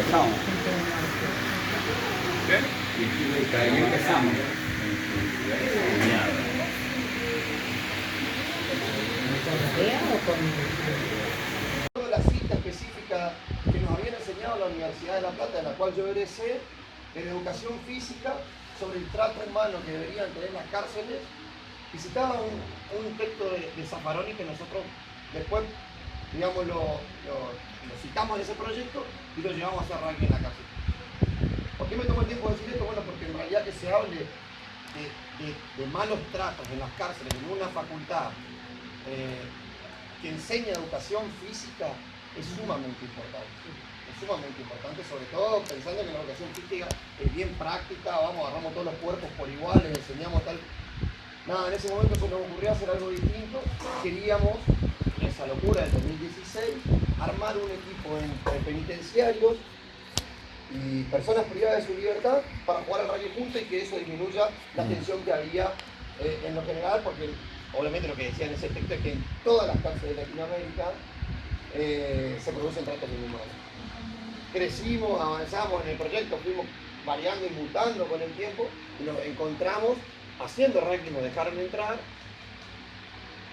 empezamos. Y ahí empezamos. La cita específica que nos habían enseñado en la Universidad de La Plata, de la cual yo egresé, en educación física, sobre el trato humano que deberían tener las cárceles, y citaba un texto de Zaffaroni que nosotros después, digamos, lo citamos en ese proyecto y lo llevamos a hacer rugby en la cárcel. ¿Por qué me tomo el tiempo de decir esto? Bueno, porque en realidad que se hable de malos tratos en las cárceles, en una facultad que enseña educación física, es sumamente importante. Es sumamente importante, sobre todo pensando que la educación física es bien práctica, agarramos todos los cuerpos por igual, les enseñamos tal. Nada, en ese momento se nos ocurrió hacer algo distinto. Queríamos, en esa locura del 2016, armar un equipo entre penitenciarios y personas privadas de su libertad para jugar al rugby juntos y que eso disminuya la tensión que había en lo general, porque obviamente lo que decía en ese texto es que en todas las cárceles de Latinoamérica se producen tratos inhumanos. Crecimos, avanzamos en el proyecto, fuimos variando y mutando con el tiempo y nos encontramos haciendo rugby, nos dejaron entrar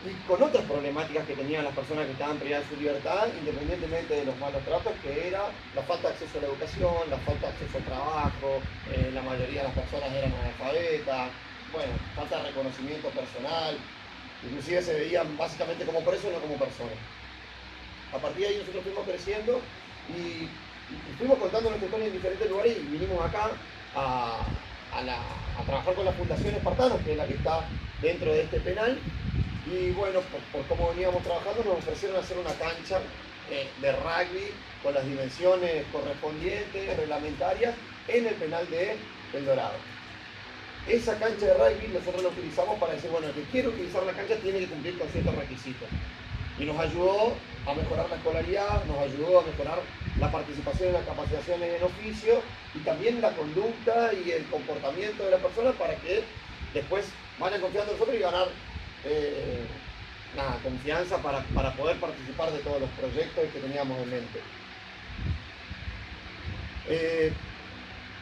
y con otras problemáticas que tenían las personas que estaban privadas de su libertad, independientemente de los malos tratos, que era la falta de acceso a la educación, la falta de acceso al trabajo, la mayoría de las personas eran analfabetas, bueno, falta de reconocimiento personal, inclusive se veían básicamente como presos, no como personas. A partir de ahí nosotros fuimos creciendo y fuimos contando nuestra historia en diferentes lugares y vinimos acá a trabajar con la Fundación Espartanos, que es la que está dentro de este penal. Y bueno, por cómo veníamos trabajando, nos ofrecieron hacer una cancha de rugby con las dimensiones correspondientes, reglamentarias, en el penal de El Dorado. Esa cancha de rugby nosotros la utilizamos para decir, bueno, el que quiere utilizar la cancha tiene que cumplir con ciertos requisitos. Y nos ayudó a mejorar la escolaridad, nos ayudó a mejorar la participación en las capacitaciones en oficio y también la conducta y el comportamiento de las personas para que después vayan confiando en nosotros y ganar confianza para poder participar de todos los proyectos que teníamos en mente.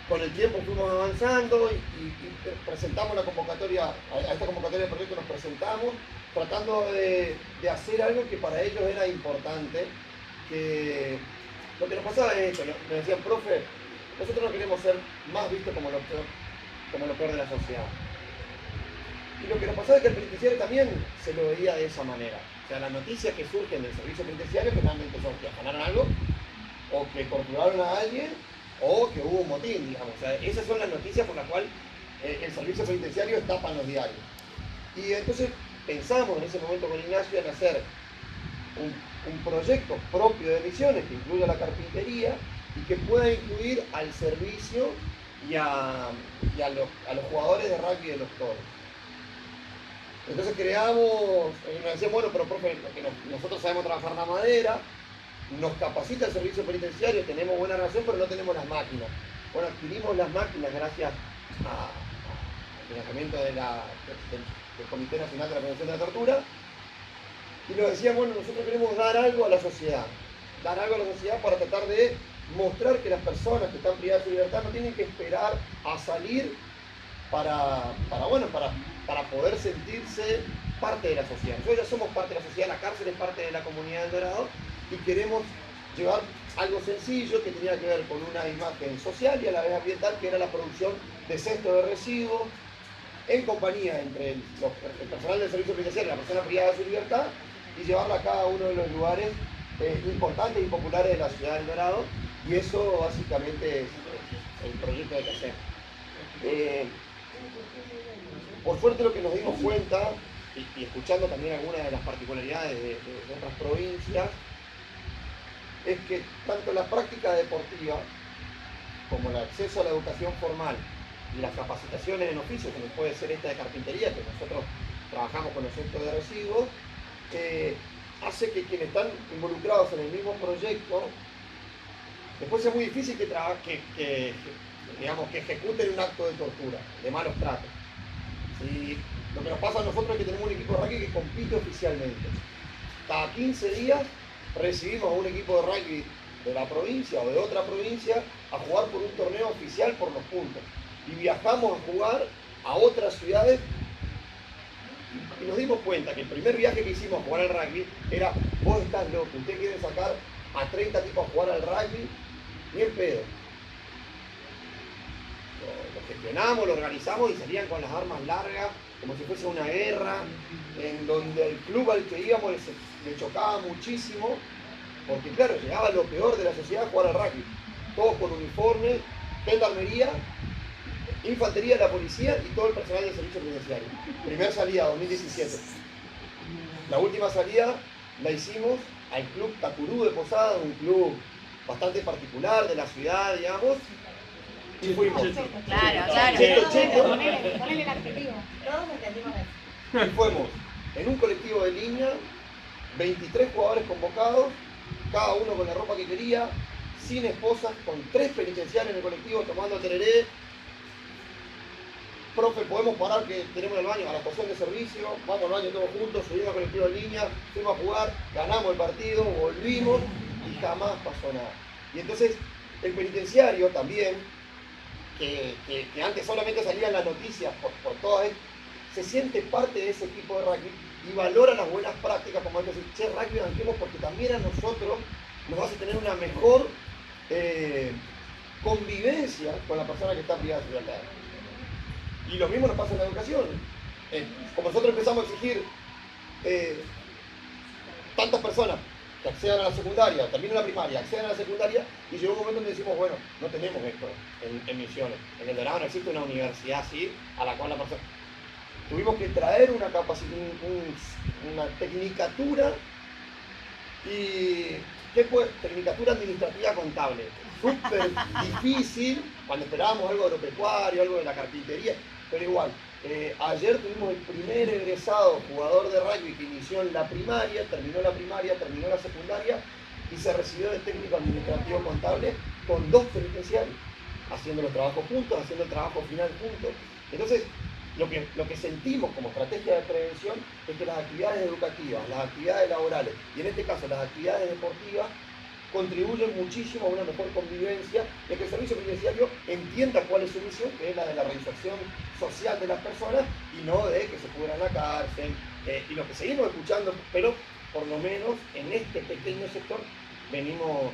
Con el tiempo fuimos avanzando y presentamos la convocatoria, a esta convocatoria de proyecto nos presentamos, tratando de hacer algo que para ellos era importante, que lo que nos pasaba es esto, me decían, profe, nosotros no queremos ser más vistos como lo peor de la sociedad. Y lo que nos pasaba es que el penitenciario también se lo veía de esa manera. O sea, las noticias que surgen del servicio penitenciario generalmente son que afanaron algo, o que torturaron a alguien, o que hubo un motín, digamos. O sea, esas son las noticias por las cuales el servicio penitenciario tapa en los diarios. Y entonces pensamos en ese momento con Ignacio en hacer un proyecto propio de misiones que incluya la carpintería y que pueda incluir al servicio y a los jugadores de rugby de los toros. Entonces creamos, nos decían, bueno, pero profe, nosotros sabemos trabajar la madera, nos capacita el servicio penitenciario, tenemos buena relación, pero no tenemos las máquinas. Bueno, adquirimos las máquinas gracias al financiamiento del Comité Nacional de la Prevención de la Tortura, y nos decían, bueno, nosotros queremos dar algo a la sociedad para tratar de mostrar que las personas que están privadas de su libertad no tienen que esperar a salir para poder sentirse parte de la sociedad. Nosotros ya somos parte de la sociedad, la cárcel es parte de la comunidad del Dorado y queremos llevar algo sencillo que tenía que ver con una imagen social y a la vez ambiental, que era la producción de cestos de residuos en compañía entre el personal del servicio penitenciario y la persona privada de su libertad y llevarla a cada uno de los lugares importantes y populares de la ciudad del Dorado, y eso básicamente es el proyecto que hacemos. Por suerte lo que nos dimos cuenta, y escuchando también algunas de las particularidades de otras provincias, es que tanto la práctica deportiva como el acceso a la educación formal y las capacitaciones en oficio, como puede ser esta de carpintería, que nosotros trabajamos con los centros de residuos, hace que quienes están involucrados en el mismo proyecto, después es muy difícil que ejecuten un acto de tortura, de malos tratos. ¿Sí? Lo que nos pasa a nosotros es que tenemos un equipo de rugby que compite oficialmente. Cada 15 días recibimos a un equipo de rugby de la provincia o de otra provincia a jugar por un torneo oficial por los puntos. Y viajamos a jugar a otras ciudades y nos dimos cuenta que el primer viaje que hicimos a jugar al rugby era: vos estás loco, usted quiere sacar a 30 tipos a jugar al rugby, ni el pedo. Lo gestionamos, lo organizamos y salían con las armas largas, como si fuese una guerra, en donde el club al que íbamos le chocaba muchísimo, porque claro, llegaba lo peor de la sociedad a jugar al rugby. Todos con uniforme, gendarmería, infantería de la policía y todo el personal del servicio penitenciario. Primer salida, 2017. La última salida la hicimos al club Tacurú de Posada, un club bastante particular de la ciudad, digamos, y fuimos. Claro. Ponele el adjetivo. Todos entendimos eso. Y fuimos en un colectivo de línea, 23 jugadores convocados, cada uno con la ropa que quería, sin esposas, con 3 penitenciarios en el colectivo tomando tereré. Profe, podemos parar que tenemos el baño a la estación de servicio, vamos al baño todos juntos, subimos al colectivo de línea, fuimos a jugar, ganamos el partido, volvimos y jamás pasó nada. Y entonces el penitenciario también, que antes solamente salían las noticias por todas, se siente parte de ese equipo de rugby y valora las buenas prácticas, como hay que decir: che, rugby banquemos porque también a nosotros nos hace tener una mejor convivencia con la persona que está privada de su libertad. Y lo mismo nos pasa en la educación. Como nosotros empezamos a exigir tantas personas que accedan a la secundaria, terminan la primaria, accedan a la secundaria, y llegó un momento donde decimos: bueno, no tenemos esto en Misiones. En El Dorado no existe una universidad así a la cual la persona... Tuvimos que traer una tecnicatura y... ¿qué fue? Tecnicatura administrativa contable. Súper difícil cuando esperábamos algo agropecuario, algo de la carpintería, pero igual. Ayer tuvimos el primer egresado jugador de rugby que inició en la primaria, terminó la secundaria y se recibió de técnico administrativo contable con 2 penitenciarios, haciendo los trabajos juntos, haciendo el trabajo final juntos. Entonces, lo que sentimos como estrategia de prevención es que las actividades educativas, las actividades laborales y en este caso las actividades deportivas contribuyen muchísimo a una mejor convivencia y a que el servicio penitenciario entienda cuál es su misión, que es la de la reinserción social de las personas y no de que se pudran a la cárcel. Y lo que seguimos escuchando, pero por lo menos en este pequeño sector venimos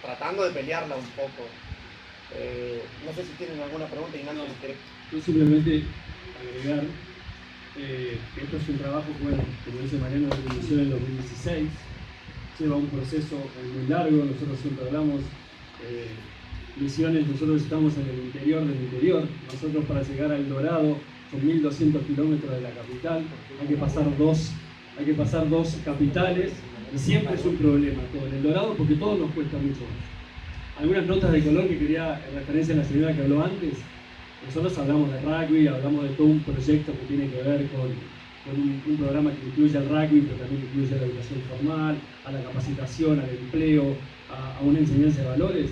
tratando de pelearla un poco. No sé si tienen alguna pregunta, Ignacio. Yo simplemente agregar que esto es un trabajo que, bueno, como dice Mariano, que inició en el 2016, lleva un proceso muy largo. Nosotros siempre hablamos, Misiones, nosotros estamos en el interior del interior. Nosotros, para llegar al Dorado, son 1200 kilómetros de la capital, hay que pasar dos capitales y siempre es un problema todo en el Dorado porque todo nos cuesta mucho más. Algunas notas de color que quería, en referencia a la señora que habló antes. Nosotros hablamos de rugby, hablamos de todo un proyecto que tiene que ver con un programa que incluye al rugby, pero también incluye a la educación formal, a la capacitación, al empleo, a una enseñanza de valores.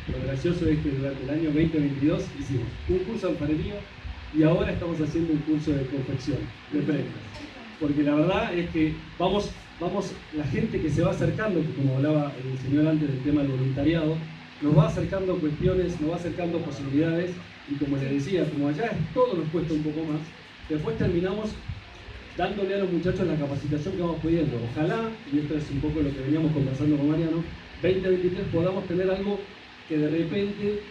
Pero lo gracioso es que durante el año 2022 hicimos un curso de alfarería y ahora estamos haciendo un curso de confección, de prendas. Porque la verdad es que vamos, la gente que se va acercando, que como hablaba el señor antes del tema del voluntariado, nos va acercando cuestiones, nos va acercando posibilidades y como les decía, como allá todo nos cuesta un poco más, después terminamos dándole a los muchachos la capacitación que vamos pudiendo. Ojalá, y esto es un poco lo que veníamos conversando con Mariano, 2023 podamos tener algo que de repente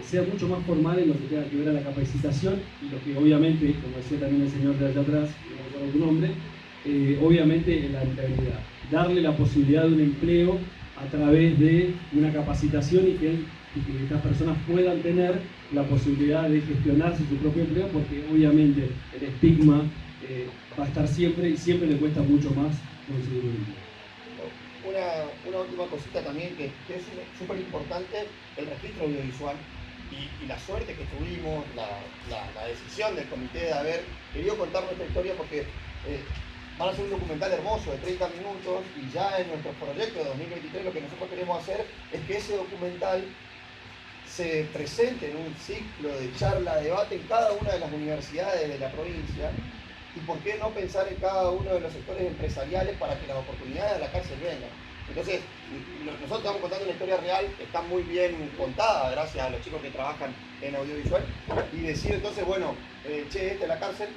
sea mucho más formal en lo que tenga que ver a la capacitación y lo que obviamente, como decía también el señor de allá atrás, no recuerdo tu nombre, obviamente la empleabilidad. Darle la posibilidad de un empleo a través de una capacitación y que estas personas puedan tener la posibilidad de gestionarse su propio empleo, porque obviamente el estigma va a estar siempre y siempre le cuesta mucho más conseguir un empleo. Una última cosita también que es súper importante, el registro audiovisual y la suerte que tuvimos, la decisión del comité de haber querido contar nuestra historia, porque van a hacer un documental hermoso de 30 minutos y ya en nuestro proyecto de 2023 lo que nosotros queremos hacer es que ese documental se presente en un ciclo de charla, debate en cada una de las universidades de la provincia. Y por qué no pensar en cada uno de los sectores empresariales para que las oportunidades de la cárcel vengan. Entonces, nosotros estamos contando una historia real que está muy bien contada gracias a los chicos que trabajan en audiovisual y decir entonces, bueno, che, esta es la cárcel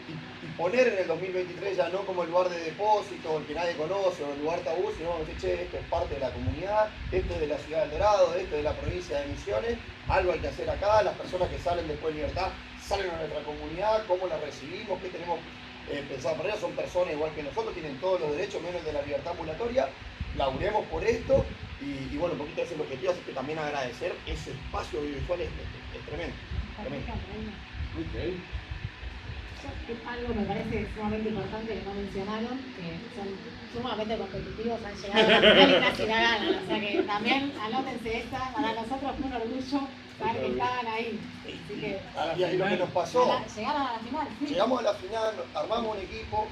y poner en el 2023 ya no como el lugar de depósito, el que nadie conoce o el lugar tabú, sino decir, che, esto es parte de la comunidad, esto es de la ciudad del Dorado, esto es de la provincia de Misiones, algo hay que hacer acá, las personas que salen después de libertad salen a nuestra comunidad, cómo la recibimos, qué tenemos pensado para ellas, son personas igual que nosotros, tienen todos los derechos menos el de la libertad ambulatoria, laburemos por esto y bueno, un poquito ese es el objetivo, así que también agradecer ese espacio audiovisual es tremendo. Tremendo. Ok. Algo me parece sumamente importante que no mencionaron, que son sumamente competitivos, han llegado a la final y casi la ganan, o sea que también anótense esta, para nosotros fue un orgullo saber que estaban ahí. Así que, Y ahí lo que nos pasó, llegaron a la final. Sí. llegamos a la final, armamos un equipo,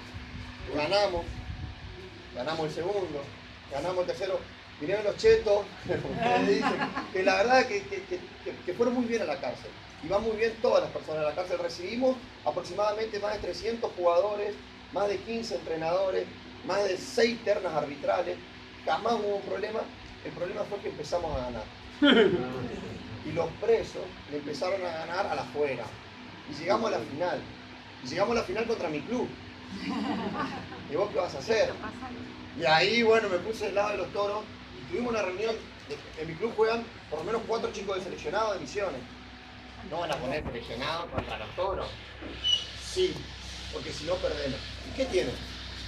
ganamos el segundo, ganamos el tercero, vinieron los chetos, ustedes dicen, que la verdad que fueron muy bien a la cárcel. Y van muy bien todas las personas a la cárcel. Recibimos aproximadamente más de 300 jugadores, más de 15 entrenadores, más de 6 ternas arbitrales. Jamás hubo un problema. El problema fue que empezamos a ganar. Y los presos le empezaron a ganar a la afuera. Y llegamos a la final. Y llegamos a la final contra mi club. ¿Y vos qué vas a hacer? Y ahí, bueno, me puse del lado de los toros y tuvimos una reunión. En mi club juegan por lo menos 4 chicos de seleccionados de Misiones. ¿No van a poner seleccionados contra los toros? Sí, porque si no perdemos. ¿Y qué tienen?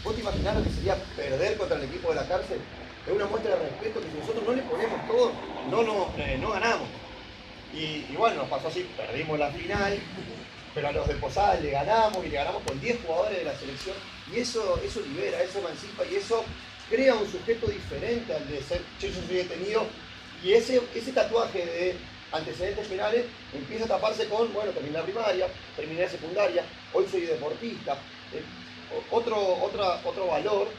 ¿Vos te imaginás lo que sería perder contra el equipo de la cárcel? Es una muestra de respeto que si nosotros no le ponemos todo, no ganamos. Y bueno, nos pasó así, perdimos la final, pero a los de Posadas le ganamos y le ganamos con 10 jugadores de la selección. Y eso libera, eso emancipa y eso crea un sujeto diferente al de ser, yo soy detenido. Y ese tatuaje de antecedentes penales empieza a taparse con, bueno, terminé la primaria, terminé la secundaria, hoy soy deportista. Otro valor.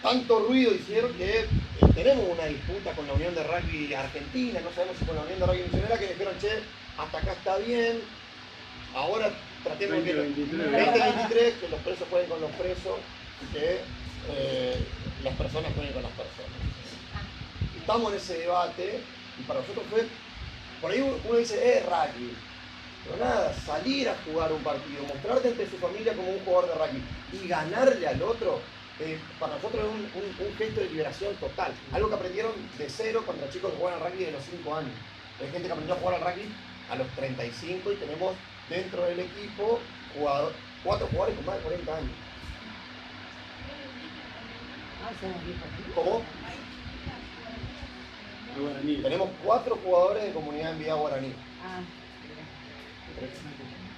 Tanto ruido hicieron que tenemos una disputa con la Unión de Rugby Argentina, no sabemos si con la Unión de Rugby Misionera, que dijeron, che, hasta acá está bien, ahora tratemos que 2023, que los presos jueguen con los presos y que las personas jueguen con las personas. Estamos en ese debate y para nosotros fue, por ahí uno dice, rugby, pero nada, salir a jugar un partido, mostrarte ante su familia como un jugador de rugby y ganarle al otro, para nosotros es un gesto de liberación total. Algo que aprendieron de cero contra chicos que juegan al rugby de los 5 años. Hay gente que aprendió a jugar al rugby a los 35 y tenemos dentro del equipo 4 jugadores con más de 40 años. ¿Cómo? Tenemos 4 jugadores de comunidad en Villa Guaraní.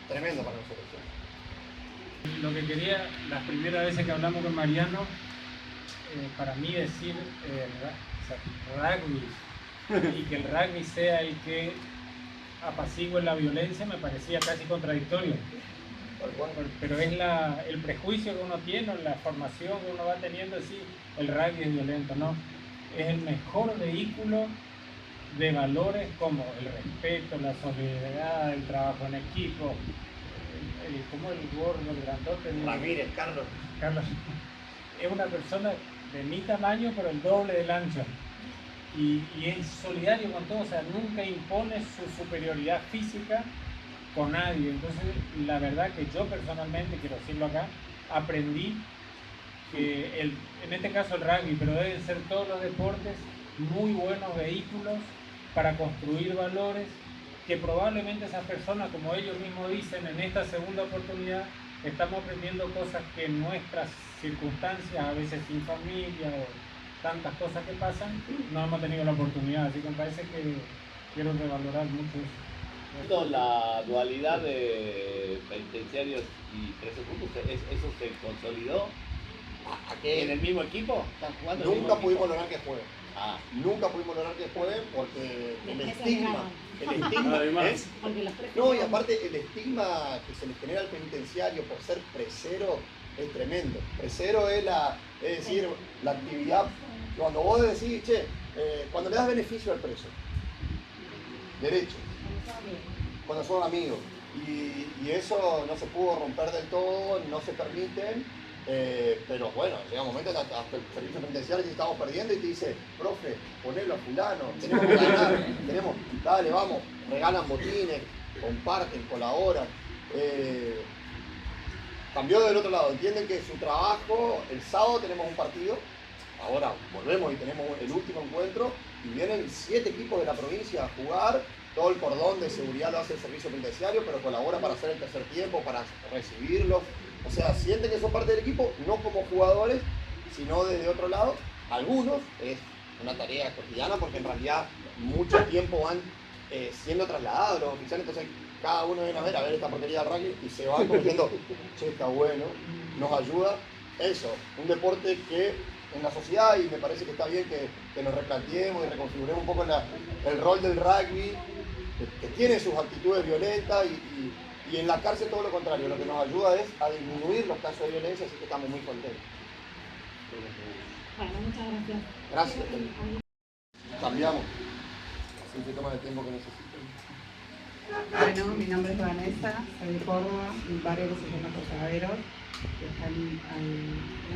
Tremendo para nosotros. Lo que quería, las primeras veces que hablamos con Mariano, para mí decir rugby y que el rugby sea el que apacigüe la violencia me parecía casi contradictorio. Pero es el prejuicio que uno tiene, la formación que uno va teniendo, sí, el rugby es violento, ¿no? Es el mejor vehículo de valores como el respeto, la solidaridad, el trabajo en equipo, como el gordo, el grandote. Ramírez, Carlos. Es una persona de mi tamaño, pero el doble del ancho. Y es solidario con todo, o sea, nunca impone su superioridad física con nadie. Entonces, la verdad que yo personalmente, quiero decirlo acá, aprendí que en este caso el rugby, pero deben ser todos los deportes, muy buenos vehículos para construir valores que probablemente esas personas, como ellos mismos dicen, en esta segunda oportunidad estamos aprendiendo cosas que en nuestras circunstancias, a veces sin familia o tantas cosas que pasan, no hemos tenido la oportunidad. Así que me parece que quiero revalorar mucho eso. La dualidad de penitenciarios y presos juntos, ¿eso se consolidó en el mismo equipo? ¿Están jugando en el mismo Nunca pudimos equipo? lograr que jueguen. Ah, Nunca pudimos lograr que jueguen porque el Después se estigma Además. es... Porque los presos No, y aparte el estigma que se les genera al penitenciario por ser presero es tremendo. Presero es decir, la actividad, cuando vos decís, che, cuando le das beneficio al preso, derecho, cuando son amigos, y eso no se pudo romper del todo, no se permite, Pero bueno, llega un momento hasta el servicio penitenciario que estamos perdiendo y te dice, profe, ponelo a fulano, tenemos que ganar, dale, vamos, regalan botines, comparten, colaboran. Cambió del otro lado, entienden que su trabajo, el sábado tenemos un partido, ahora volvemos y tenemos el último encuentro y vienen 7 equipos de la provincia a jugar, todo el cordón de seguridad lo hace el servicio penitenciario, pero colabora para hacer el tercer tiempo, para recibirlos, o sea, sienten que son parte del equipo, no como jugadores, sino desde otro lado. Algunos es una tarea cotidiana porque en realidad mucho tiempo van siendo trasladados los oficiales, entonces cada uno viene a ver esta porquería del rugby y se va como diciendo, che, está bueno, nos ayuda. Eso, un deporte que en la sociedad, y me parece que está bien que nos replanteemos y reconfiguremos un poco el rol del rugby, que tiene sus actitudes violentas y en la cárcel todo lo contrario, lo que nos ayuda es a disminuir los casos de violencia, así que estamos muy contentos. Bueno, muchas gracias. Gracias. Cambiamos. Así que toman el tiempo que necesiten. Bueno, mi nombre es Vanessa, soy de Córdoba, un barrio que se llama Cosaderos, que está al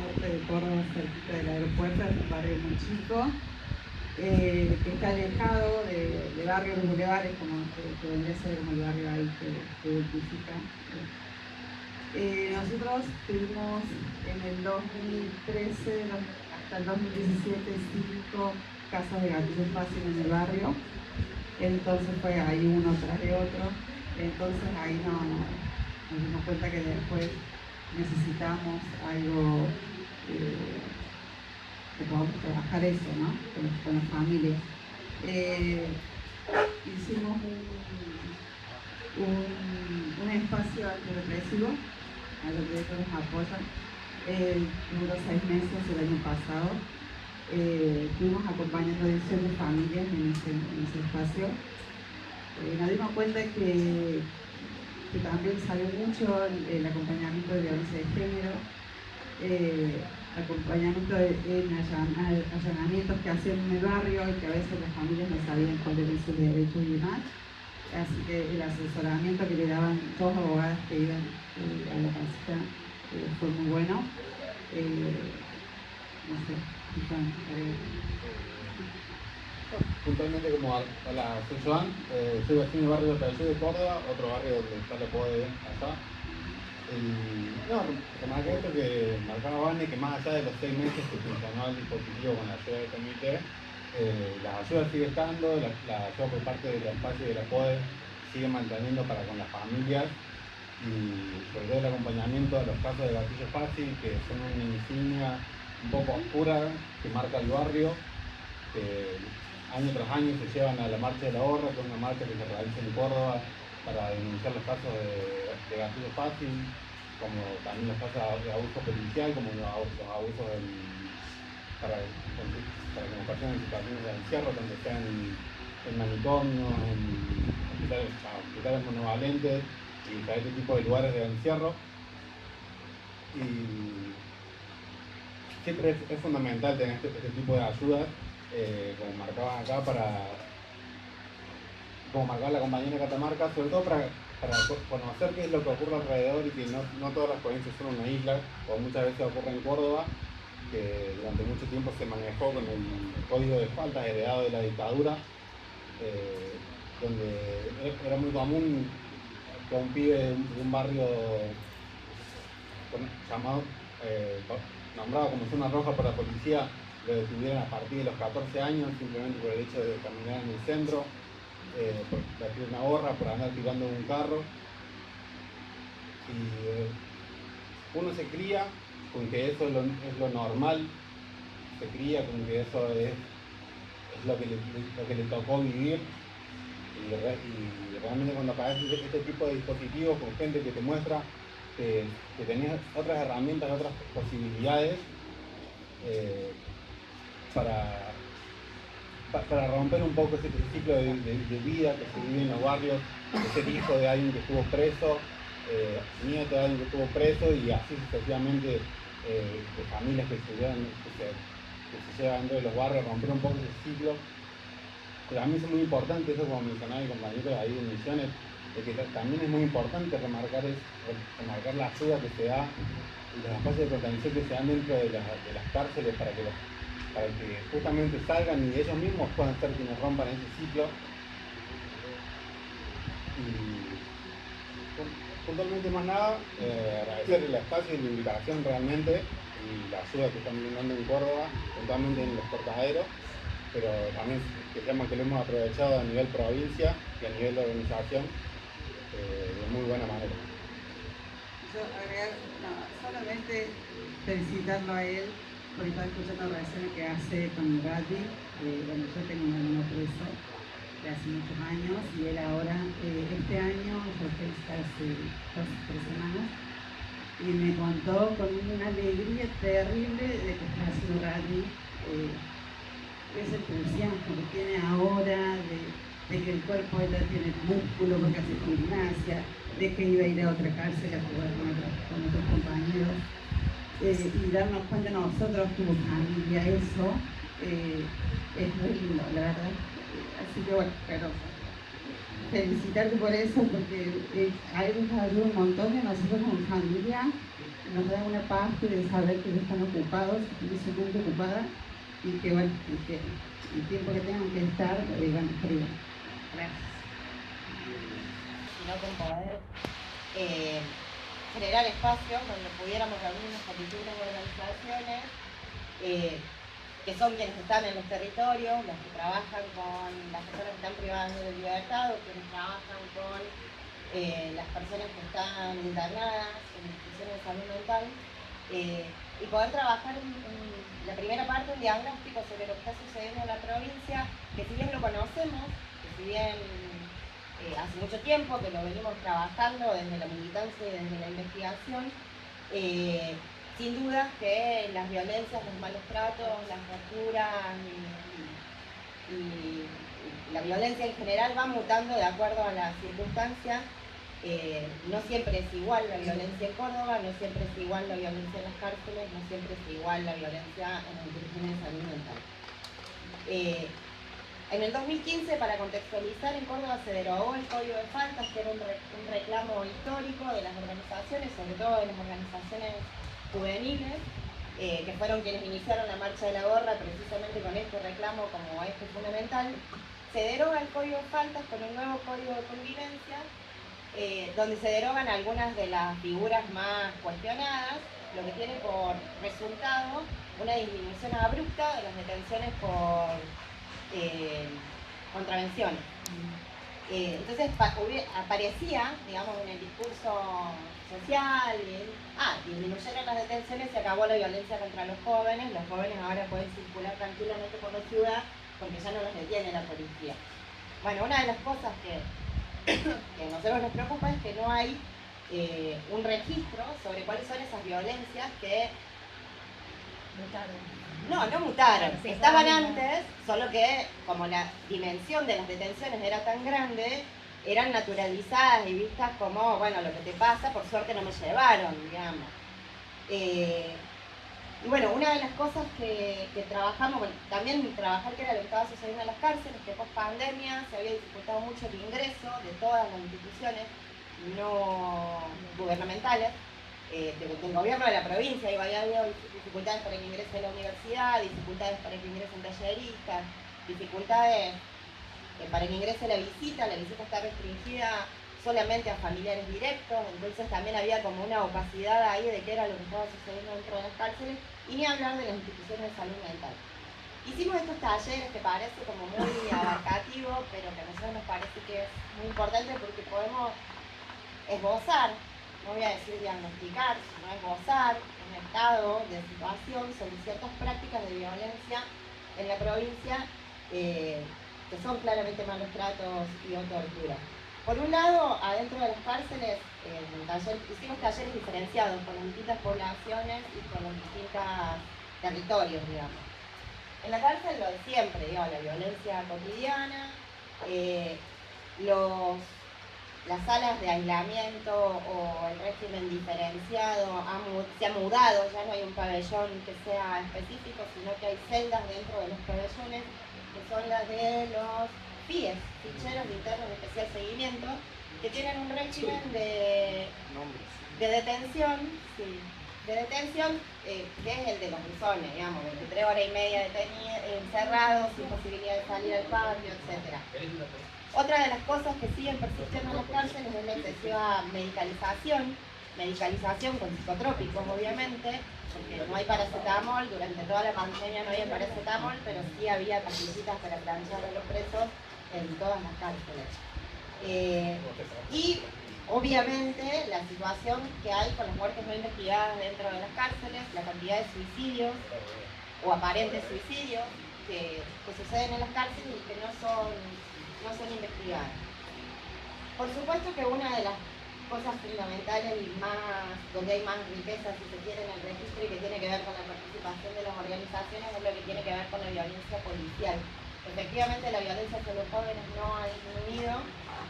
norte de Córdoba, cerquita del aeropuerto, es un barrio muy chico, que está alejado de barrios de bulevares, como que vendría a ser como el barrio ahí que identifica. Nosotros tuvimos en el 2013 hasta el 2017 5 casos de gatillo fácil en el barrio. Entonces fue ahí uno tras de otro, entonces ahí nos dimos cuenta que después necesitamos algo que podamos trabajar eso, ¿no? Con las familias. Hicimos un espacio antirrepresivo, a lo que ellos nos apoyan, duró 6 meses el año pasado. Estuvimos acompañando a 18 familias en ese espacio. Nos dimos cuenta que también salió mucho el acompañamiento de violencia de género, acompañamiento en allanamientos que hacían en el barrio y que a veces las familias no sabían cuáles eran sus derechos y demás. Así que el asesoramiento que le daban 2 abogadas que iban a la casita fue muy bueno. No sé. Puntualmente, como hola, soy Joan, soy vecino del barrio de Payú de Córdoba, otro barrio donde está la POE allá. No, remarqué esto que marcaba Vane, que más allá de los 6 meses que funcionó el dispositivo con la ayuda del comité, la ayuda sigue estando, la ayuda por parte del espacio de la POE sigue manteniendo para con las familias y sobre todo el acompañamiento de los casos de gatillo fácil, que son una insignia un poco oscura que marca el barrio, que año tras año se llevan a la Marcha de la Horra, que es una marcha que se realiza en Córdoba para denunciar los casos de gatillo fácil, como también los casos de abuso policial, como los abusos para que nos pasen en situaciones de encierro, tanto sea en manicomios, en hospitales monovalentes y para este tipo de lugares de encierro. Y siempre es fundamental tener este tipo de ayudas, como marcaban acá, como marcaba la compañera Catamarca, sobre todo para conocer qué es lo que ocurre alrededor y que no todas las provincias son una isla, como muchas veces ocurre en Córdoba, que durante mucho tiempo se manejó con el código de faltas heredado de la dictadura, donde era muy común que un pibe de un barrio llamado nombrado como zona roja por la policía lo detuvieron a partir de los 14 años simplemente por el hecho de caminar en el centro, por batir una gorra, por andar tirando un carro. Y uno se cría con que eso es lo normal, se cría con que eso es lo que le tocó vivir. Y realmente cuando aparece este tipo de dispositivos con gente que te muestra que tenés otras herramientas, otras posibilidades para romper un poco ese ciclo de vida que se vive en los barrios, de ser hijo de alguien que estuvo preso, nieto de alguien que estuvo preso y así sucesivamente de familias que se llevan dentro de los barrios, romper un poco ese ciclo. Pero a mí es muy importante eso, como mencionaba mi compañero ahí en Misiones, de que también es muy importante remarcar la ayuda que se da y los espacios de contención que se dan dentro de las cárceles para que justamente salgan y ellos mismos puedan ser quienes rompan ese ciclo. Y puntualmente más nada, agradecer el espacio y la invitación realmente y la ayuda que están brindando en Córdoba, puntualmente en los cortaderos, pero también que lo hemos aprovechado a nivel provincia y a nivel de organización de muy buena manera. Yo agregar, solamente felicitarlo a él, porque estaba escuchando recién que hace con Gatti. Bueno, yo tengo un alumno preso de hace muchos años y él ahora, este año, yo fui hace 3 semanas, y me contó con una alegría terrible de que está haciendo Gatti, ese entusiasmo que tiene ahora, de que el cuerpo de él tiene músculo porque hace gimnasia, de que iba a ir a otra cárcel a jugar con otros compañeros, y darnos cuenta nosotros como familia, eso es muy lindo, la verdad. Así que bueno, pero felicitarte por eso, porque a él nos ayuda un montón, y a nosotros como familia nos da una paz de saber que ellos están ocupados, que tienen su mente ocupada, y que bueno, y que el tiempo que tengan que estar, van a estar bien. Gracias. Sino con poder generar espacios donde pudiéramos reunirnos con distintas organizaciones que son quienes están en los territorios, los que trabajan con las personas que están privadas de libertad, o quienes trabajan con las personas que están internadas en instituciones de salud mental, y poder trabajar en la primera parte un diagnóstico sobre lo que está sucediendo en la provincia, que si bien lo conocemos, que si bien hace mucho tiempo que lo venimos trabajando desde la militancia y desde la investigación, sin duda que las violencias, los malos tratos, las torturas y la violencia en general va mutando de acuerdo a las circunstancias. No siempre es igual la violencia en Córdoba, no siempre es igual la violencia en las cárceles, no siempre es igual la violencia en las instituciones de salud mental. En el 2015, para contextualizar, en Córdoba se derogó el Código de Faltas, que era un reclamo histórico de las organizaciones, sobre todo de las organizaciones juveniles, que fueron quienes iniciaron la Marcha de la Gorra precisamente con este reclamo como eje fundamental. Se deroga el Código de Faltas con un nuevo Código de Convivencia, donde se derogan algunas de las figuras más cuestionadas, lo que tiene por resultado una disminución abrupta de las detenciones por contravenciones. Entonces aparecía, digamos, en el discurso social, disminuyeron las detenciones, se acabó la violencia contra los jóvenes ahora pueden circular tranquilamente por la ciudad porque ya no los detiene la policía. Bueno, una de las cosas que a nosotros nos preocupa es que no hay un registro sobre cuáles son esas violencias que no mutaron, estaban antes, solo que como la dimensión de las detenciones era tan grande, eran naturalizadas y vistas como, bueno, lo que te pasa, por suerte no me llevaron, digamos. Y bueno, una de las cosas que trabajamos, bueno, también trabajar que era lo que estaba sucediendo en las cárceles, que post pandemia se había dificultado mucho el ingreso de todas las instituciones no gubernamentales, del gobierno de la provincia, y había dificultades para el ingreso de la universidad, dificultades para el ingreso en talleristas, dificultades para el ingreso de la visita está restringida solamente a familiares directos, entonces también había como una opacidad ahí de qué era lo que estaba sucediendo dentro de las cárceles, y ni hablar de las instituciones de salud mental. Hicimos estos talleres que parece como muy abarcativo, pero que a nosotros nos parece que es muy importante porque podemos esbozar, no voy a decir diagnosticar, sino esbozar un estado de situación sobre ciertas prácticas de violencia en la provincia que son claramente malos tratos y o tortura. Por un lado, adentro de las cárceles hicimos talleres diferenciados con las distintas poblaciones y con los distintos territorios, digamos. En la cárcel lo de siempre, digamos, la violencia cotidiana, las salas de aislamiento o el régimen diferenciado se ha mudado, ya no hay un pabellón que sea específico, sino que hay celdas dentro de los pabellones, que son las de los FIES, ficheros de internos de especial seguimiento, que tienen un régimen de detención, sí, de detención que es el de los buzones, digamos, 23 horas y media encerrados, sin posibilidad de salir al patio, etc. Otra de las cosas que siguen persistiendo en las cárceles es la excesiva medicalización con psicotrópicos, obviamente, porque no hay paracetamol, durante toda la pandemia no había paracetamol, pero sí había pastillitas para planchar a los presos en todas las cárceles. Y obviamente la situación que hay con las muertes no investigadas dentro de las cárceles, la cantidad de suicidios o aparentes suicidios que suceden en las cárceles y que no son investigadas. Por supuesto que una de las cosas fundamentales y más, donde hay más riqueza, si se quiere, en el registro y que tiene que ver con la participación de las organizaciones es lo que tiene que ver con la violencia policial. Efectivamente la violencia hacia los jóvenes no ha disminuido,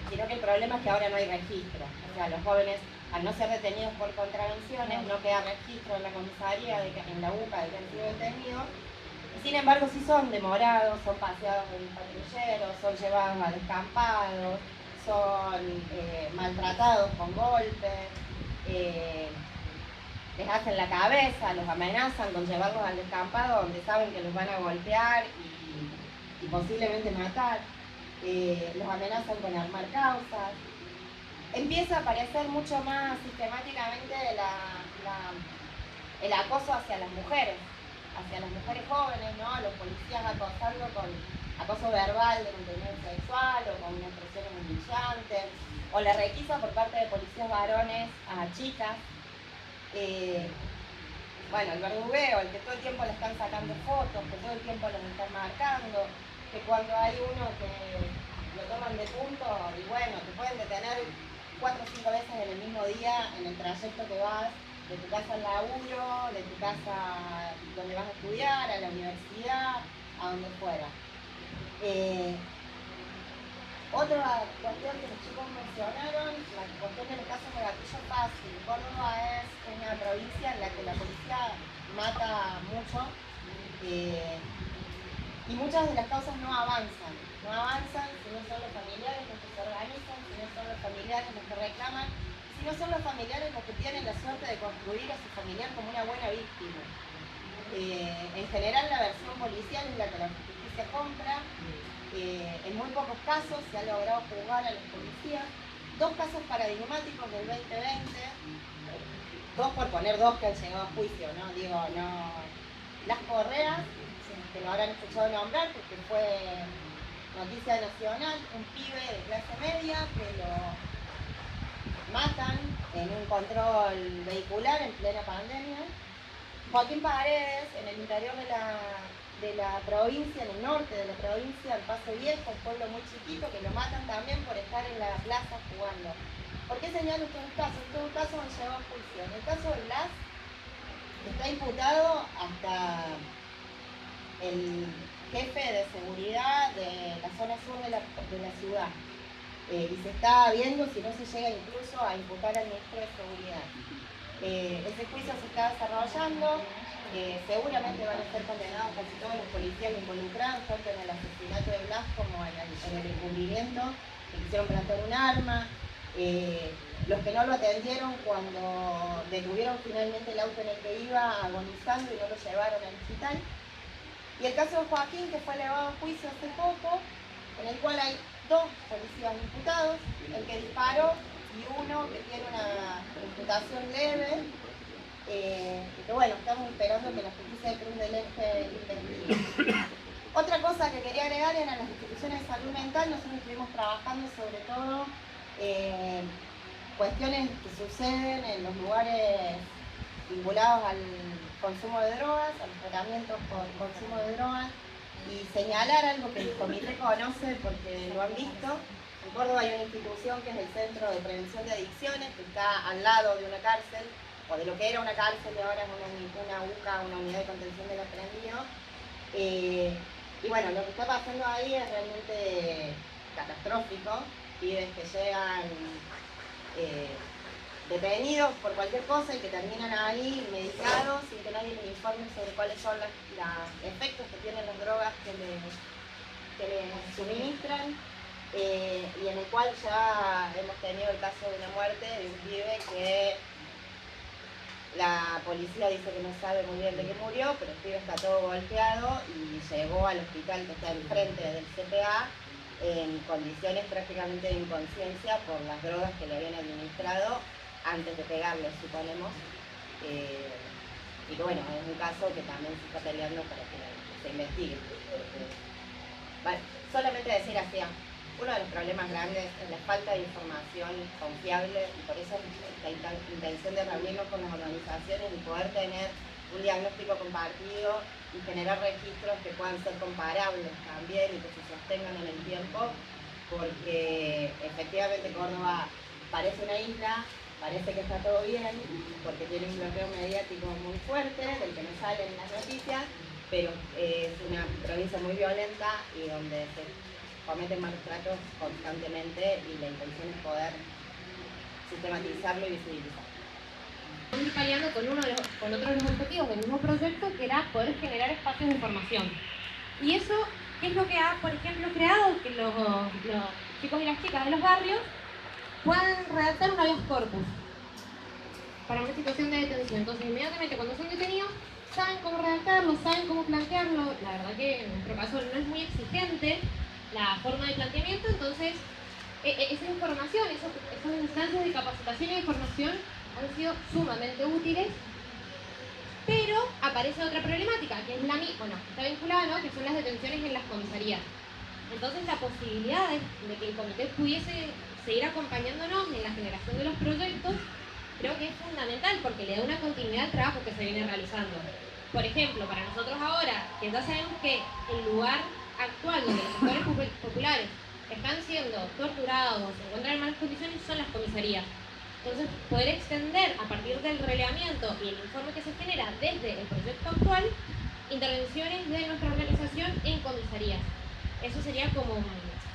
sino que el problema es que ahora no hay registro. O sea, los jóvenes, al no ser detenidos por contravenciones, no queda registro en la comisaría, en la UCA de que han sido detenidos. Sin embargo, sí son demorados, son paseados en patrulleros, son llevados a descampados, son maltratados con golpes, les hacen la cabeza, los amenazan con llevarlos al descampado donde saben que los van a golpear y posiblemente matar, los amenazan con armar causas. Empieza a aparecer mucho más sistemáticamente el acoso hacia las mujeres jóvenes, ¿no? Los policías acosando con acoso verbal de contenido sexual o con expresiones humillantes, o la requisa por parte de policías varones a chicas. Bueno, el verdugueo, el que todo el tiempo le están sacando fotos, que todo el tiempo los están marcando, que cuando hay uno que lo toman de punto, y bueno, te pueden detener 4 o 5 veces en el mismo día en el trayecto que vas de tu casa al laburo, de tu casa donde vas a estudiar, a la universidad, a donde fuera. Otra cuestión que los chicos mencionaron, la cuestión de los casos de gatillo fácil. Córdoba es una provincia en la que la policía mata mucho y muchas de las causas no avanzan si no son los familiares los que se organizan, si no son los familiares los que reclaman, si no son los familiares los que tienen la suerte de construir a su familiar como una buena víctima. En general la versión policial es la que la justicia compra. En muy pocos casos se ha logrado juzgar a los policías. 2 casos paradigmáticos del 2020, 2 por poner 2 que han llegado a juicio, ¿no? Digo, no. Las Correas, que lo habrán escuchado nombrar porque fue noticia nacional, un pibe de clase media que lo matan en un control vehicular en plena pandemia. Joaquín Paredes, en el interior de la provincia, en el norte de la provincia, en Paso Viejo, un pueblo muy chiquito, que lo matan también por estar en la plaza jugando. ¿Por qué señalo estos casos? Estos casos han llegado a juicio. En el caso de Blas, está imputado hasta el jefe de seguridad de la zona sur de la ciudad. Y se está viendo si no se llega incluso a imputar al ministro de Seguridad. Ese juicio se está desarrollando, seguramente van a ser condenados casi todos los policías involucrados, tanto en el asesinato de Blas como en el encubrimiento, que quisieron plantar un arma, los que no lo atendieron cuando detuvieron finalmente el auto en el que iba agonizando y no lo llevaron al hospital. Y el caso de Joaquín, que fue elevado a juicio hace poco, en el cual hay 2 policías imputados, el que disparó y uno que tiene una imputación leve, y que bueno, estamos esperando que la justicia de Cruz del Eje investigue. Otra cosa que quería agregar eran las instituciones de salud mental. Nosotros estuvimos trabajando sobre todo cuestiones que suceden en los lugares vinculados al consumo de drogas, a los tratamientos por consumo de drogas, y señalar algo que el comité conoce porque lo han visto. En Córdoba hay una institución que es el Centro de Prevención de Adicciones, que está al lado de una cárcel, o de lo que era una cárcel, y ahora es una UCA, una unidad de contención del aprendido. Y bueno, lo que está pasando ahí es realmente catastrófico. Pibes que llegan detenidos por cualquier cosa y que terminan ahí medicados sin que nadie les informe sobre cuáles son los efectos que tienen las drogas que les suministran. y en el cual ya hemos tenido el caso de una muerte de un pibe que la policía dice que no sabe muy bien de qué murió, pero el pibe está todo golpeado y llegó al hospital que está enfrente del CPA en condiciones prácticamente de inconsciencia por las drogas que le habían administrado antes de pegarle, suponemos. Y que bueno, es un caso que también se está peleando para que se investigue. Vale, solamente decir así, uno de los problemas grandes es la falta de información confiable y por eso la intención de reunirnos con las organizaciones y poder tener un diagnóstico compartido y generar registros que puedan ser comparables también y que se sostengan en el tiempo, porque efectivamente Córdoba parece una isla, parece que está todo bien, porque tiene un bloqueo mediático muy fuerte, del que no salen las noticias, pero es una provincia muy violenta y donde se cometen malos tratos constantemente y la intención es poder sistematizarlo y visibilizarlo. Estamos peleando con otro de los objetivos del mismo proyecto, que era poder generar espacios de información. Y eso es lo que ha, por ejemplo, creado que los chicos y las chicas de los barrios puedan redactar un habeas corpus para una situación de detención. Entonces, inmediatamente cuando son detenidos, saben cómo redactarlo, saben cómo plantearlo. La verdad que en nuestro caso no es muy exigente la forma de planteamiento, entonces esa información, esas instancias de capacitación y de formación han sido sumamente útiles, pero aparece otra problemática, que es está vinculada, ¿no?, que son las detenciones en las comisarías. Entonces la posibilidad de que el comité pudiese seguir acompañándonos en la generación de los proyectos, creo que es fundamental, porque le da una continuidad al trabajo que se viene realizando. Por ejemplo, para nosotros ahora, que ya sabemos que el lugar actual donde los sectores populares están siendo torturados o se encuentran en malas condiciones son las comisarías. Entonces, poder extender a partir del relevamiento y el informe que se genera desde el proyecto actual, intervenciones de nuestra organización en comisarías. Eso sería como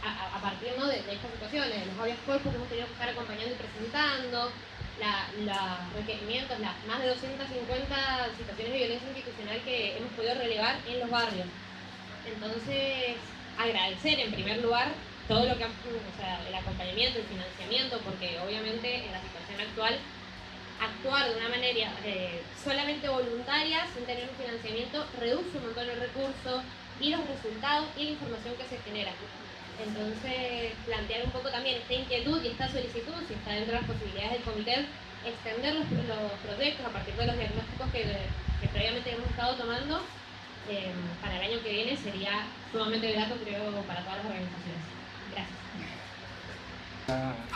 a partir, ¿no?, de estas situaciones, de los habeas corpus que hemos tenido que estar acompañando y presentando, los requerimientos, las más de 250 situaciones de violencia institucional que hemos podido relevar en los barrios. Entonces, agradecer en primer lugar todo lo que el acompañamiento, el financiamiento, porque obviamente en la situación actual actuar de una manera solamente voluntaria, sin tener un financiamiento, reduce un montón el recurso y los resultados y la información que se genera. Entonces, plantear un poco también esta inquietud y esta solicitud, si está dentro de las posibilidades del comité, extender los proyectos a partir de los diagnósticos que previamente hemos estado tomando, para el año que viene sería sumamente grato, creo, para todas las organizaciones. Gracias.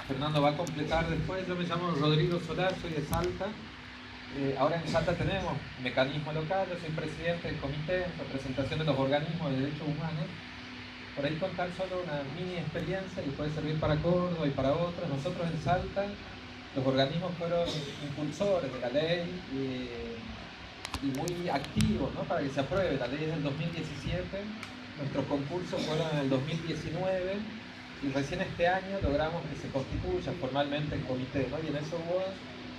Fernando va a completar después. Yo me llamo Rodrigo Solar, soy de Salta. Ahora en Salta tenemos mecanismo local, yo soy presidente del comité en representación de los organismos de derechos humanos. Por ahí contar solo una mini experiencia que puede servir para Córdoba y para otros. Nosotros en Salta, los organismos fueron impulsores de la ley y muy activos, ¿no?, para que se apruebe. La ley es del 2017, nuestros concursos fueron en el 2019 y recién este año logramos que se constituya formalmente el comité, ¿no?, y en eso hubo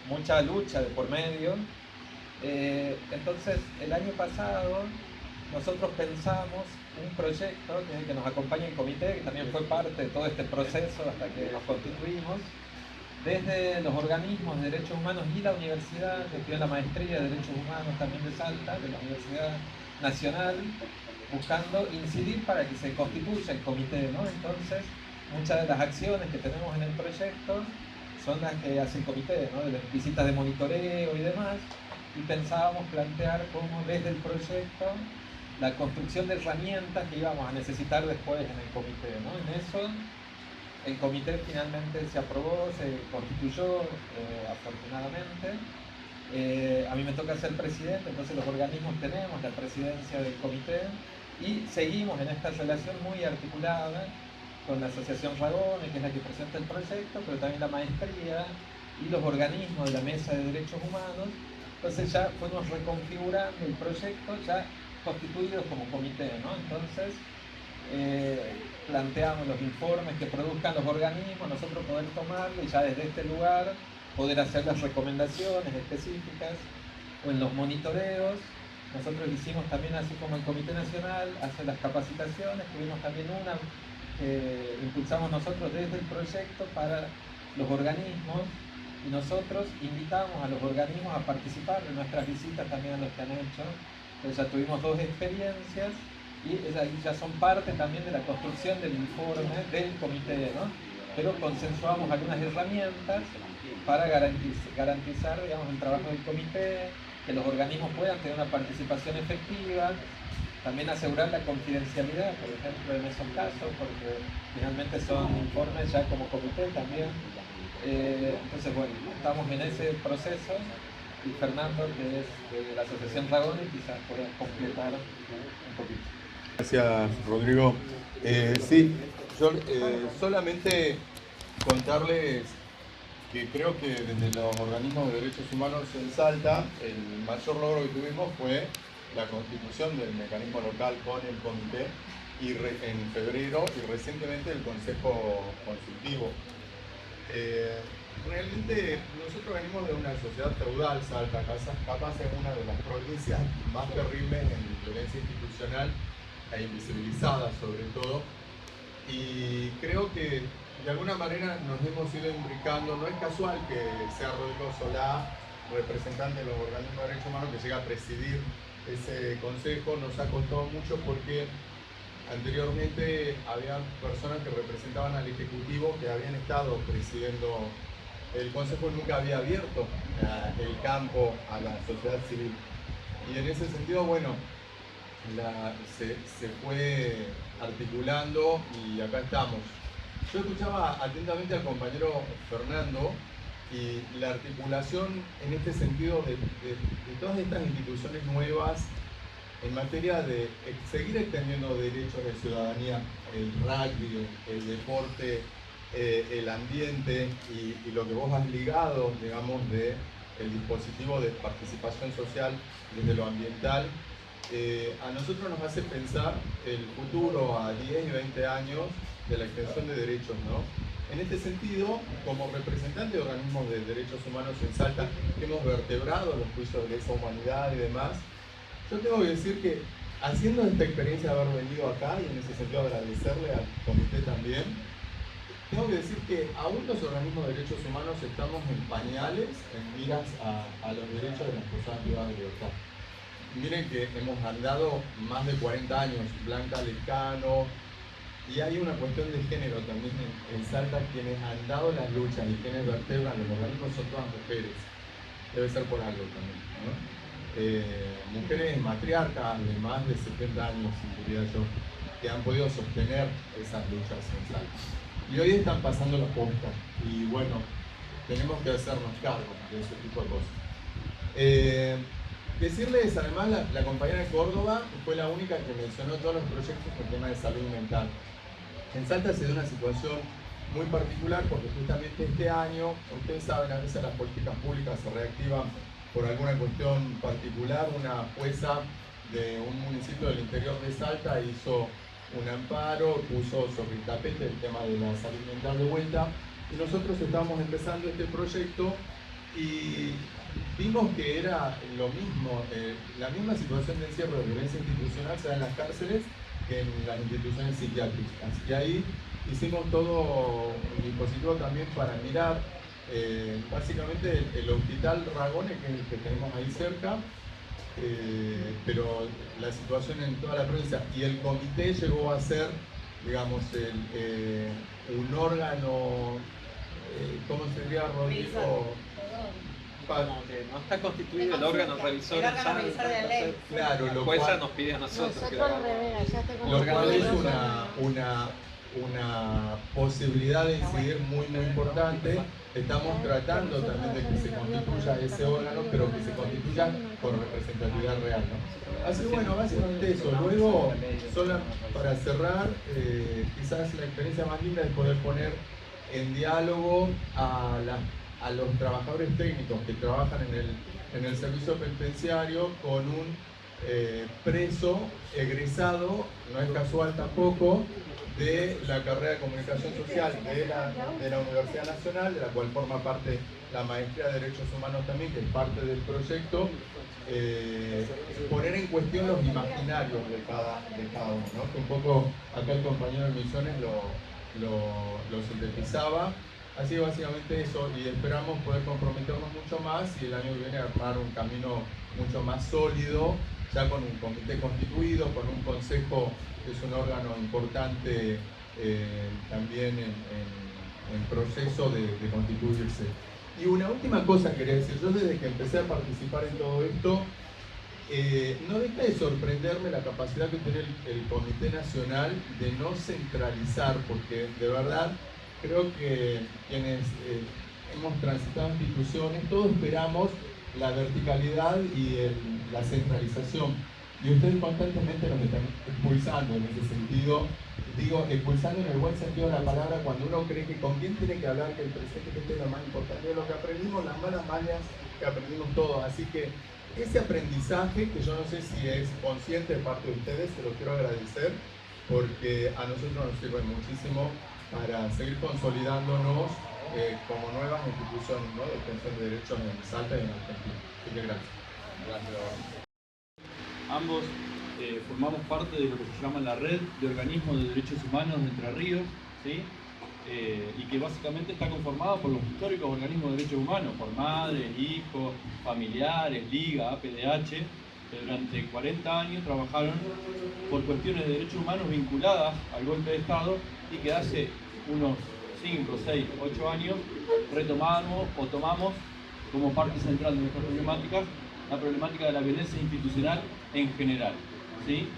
mucha lucha de por medio. Entonces, el año pasado nosotros pensamos un proyecto que es el que nos acompaña en comité, que también fue parte de todo este proceso hasta que nos constituimos, desde los organismos de derechos humanos y la universidad. Yo estudié la maestría de derechos humanos también de Salta, de la Universidad Nacional, buscando incidir para que se constituya el comité, ¿no? Entonces, muchas de las acciones que tenemos en el proyecto son las que hace el comité, ¿no?, de las visitas de monitoreo y demás, y pensábamos plantear cómo desde el proyecto la construcción de herramientas que íbamos a necesitar después en el comité, ¿no? En eso el comité finalmente se aprobó, se constituyó, afortunadamente. A mí me toca ser presidente, entonces los organismos tenemos la presidencia del comité y seguimos en esta relación muy articulada con la Asociación Ragone, que es la que presenta el proyecto, pero también la maestría y los organismos de la Mesa de Derechos Humanos. Entonces ya fuimos reconfigurando el proyecto, ya constituidos como comité, ¿no? Entonces planteamos los informes que produzcan los organismos, nosotros poder tomarlo y ya desde este lugar poder hacer las recomendaciones específicas, o en los monitoreos. Nosotros hicimos también, así como el Comité Nacional hace las capacitaciones, tuvimos también una impulsamos nosotros desde el proyecto para los organismos, y nosotros invitamos a los organismos a participar de nuestras visitas también a los que han hecho. Entonces ya tuvimos 2 experiencias y ya son parte también de la construcción del informe del comité, ¿no? Pero consensuamos algunas herramientas para garantizar, digamos, el trabajo del comité, que los organismos puedan tener una participación efectiva, también asegurar la confidencialidad, por ejemplo, en esos casos, porque finalmente son informes ya como comité también. Entonces, bueno, estamos en ese proceso y Fernando, que es de la Asociación Ragone, quizás pueda completar un poquito. Gracias, Rodrigo. Sí, yo solamente contarles que creo que desde los organismos de derechos humanos en Salta, el mayor logro que tuvimos fue la constitución del mecanismo local con el comité en febrero y recientemente el Consejo Consultivo. Realmente nosotros venimos de una sociedad feudal, Salta, capaz es una de las provincias más terribles en violencia institucional e invisibilizada sobre todo, y creo que de alguna manera nos hemos ido imbricando. No es casual que sea Rodrigo Solá, representante de los organismos de derechos humanos, que llega a presidir ese consejo. Nos ha costado mucho porque anteriormente había personas que representaban al Ejecutivo que habían estado presidiendo el Consejo, nunca había abierto el campo a la sociedad civil. Y en ese sentido, bueno, se fue articulando y acá estamos. Yo escuchaba atentamente al compañero Fernando y la articulación en este sentido de todas estas instituciones nuevas en materia de seguir extendiendo derechos de ciudadanía, el rugby, el deporte, el ambiente y lo que vos has ligado, digamos, de el dispositivo de participación social desde lo ambiental, a nosotros nos hace pensar el futuro a 10 y 20 años de la extensión de derechos, ¿no? En este sentido, como representante de organismos de derechos humanos en Salta, que hemos vertebrado los juicios de lesa humanidad y demás, yo tengo que decir que haciendo esta experiencia de haber venido acá, y en ese sentido agradecerle al comité también, tengo que decir que aún los organismos de derechos humanos estamos en pañales en miras a los derechos de las personas privadas de libertad. Miren que hemos andado más de 40 años, Blanca Lescano, y hay una cuestión de género también en Salta. Quienes han dado las luchas y quienes vertebran los organismos son todas mujeres. Debe ser por algo también, ¿no? Mujeres matriarcas de más de 70 años, diría yo, que han podido sostener esas luchas en Salta. Y hoy están pasando la posta. Y bueno, tenemos que hacernos cargo de ese tipo de cosas. Decirles, además, la compañera de Córdoba fue la única que mencionó todos los proyectos con tema de salud mental. En Salta se dio una situación muy particular porque justamente este año, ustedes saben, a veces las políticas públicas se reactivan por alguna cuestión particular. Una jueza de un municipio del interior de Salta hizo un amparo, puso sobre el tapete el tema de la salud mental de vuelta, y nosotros estábamos empezando este proyecto y vimos que era lo mismo, la misma situación de encierro de violencia institucional se da en las cárceles que en las instituciones psiquiátricas. Y ahí hicimos todo un dispositivo también para mirar básicamente el hospital Ragone, que es el que tenemos ahí cerca, pero la situación en toda la provincia. Y el comité llegó a ser, digamos, un órgano, ¿cómo sería, Rodrigo? No está constituido el órgano revisor. El órgano revisor de la ley. Claro, la lo jueza cual nos pide a nosotros. Lo cual es una posibilidad de incidir muy importante. Estamos tratando también de que se constituya ese órgano, pero que se constituya con representatividad real, ¿no? Así que bueno, básicamente eso. Luego, solo para cerrar, quizás la experiencia más linda es poder poner en diálogo a los trabajadores técnicos que trabajan en el servicio penitenciario con un preso, egresado, no es casual tampoco, de la carrera de Comunicación Social de la Universidad Nacional, de la cual forma parte la Maestría de Derechos Humanos también, que es parte del proyecto. Poner en cuestión los imaginarios de cada uno, ¿no? Que un poco acá el compañero de Misiones lo sintetizaba. Así que básicamente eso, y esperamos poder comprometernos mucho más y el año que viene armar un camino mucho más sólido, ya con un comité constituido, con un consejo que es un órgano importante también en proceso de constituirse. Y una última cosa quería decir, yo desde que empecé a participar en todo esto, no deja de sorprenderme la capacidad que tiene el Comité Nacional de no centralizar, porque de verdad creo que quienes hemos transitado instituciones, todos esperamos la verticalidad y la centralización. Y ustedes constantemente nos están expulsando en ese sentido. Digo, expulsando en el buen sentido de la palabra, cuando uno cree que con quién tiene que hablar, que el presente que es lo más importante de lo que aprendimos, las malas mañas que aprendimos todos. Así que ese aprendizaje, que yo no sé si es consciente de parte de ustedes, se lo quiero agradecer, porque a nosotros nos sirve muchísimo para seguir consolidándonos como nuevas instituciones, ¿no?, de defensa de derechos en Salta y en Argentina. Así que gracias. Ambos formamos parte de lo que se llama la Red de Organismos de Derechos Humanos de Entre Ríos, ¿sí? Y que básicamente está conformado por los históricos organismos de derechos humanos, por madres, hijos, familiares, Liga, APDH, que durante 40 años trabajaron por cuestiones de derechos humanos vinculadas al golpe de Estado y que hace unos 5, 6, 8 años retomamos o tomamos como parte central de nuestras problemáticas la problemática de la violencia institucional en general, ¿sí?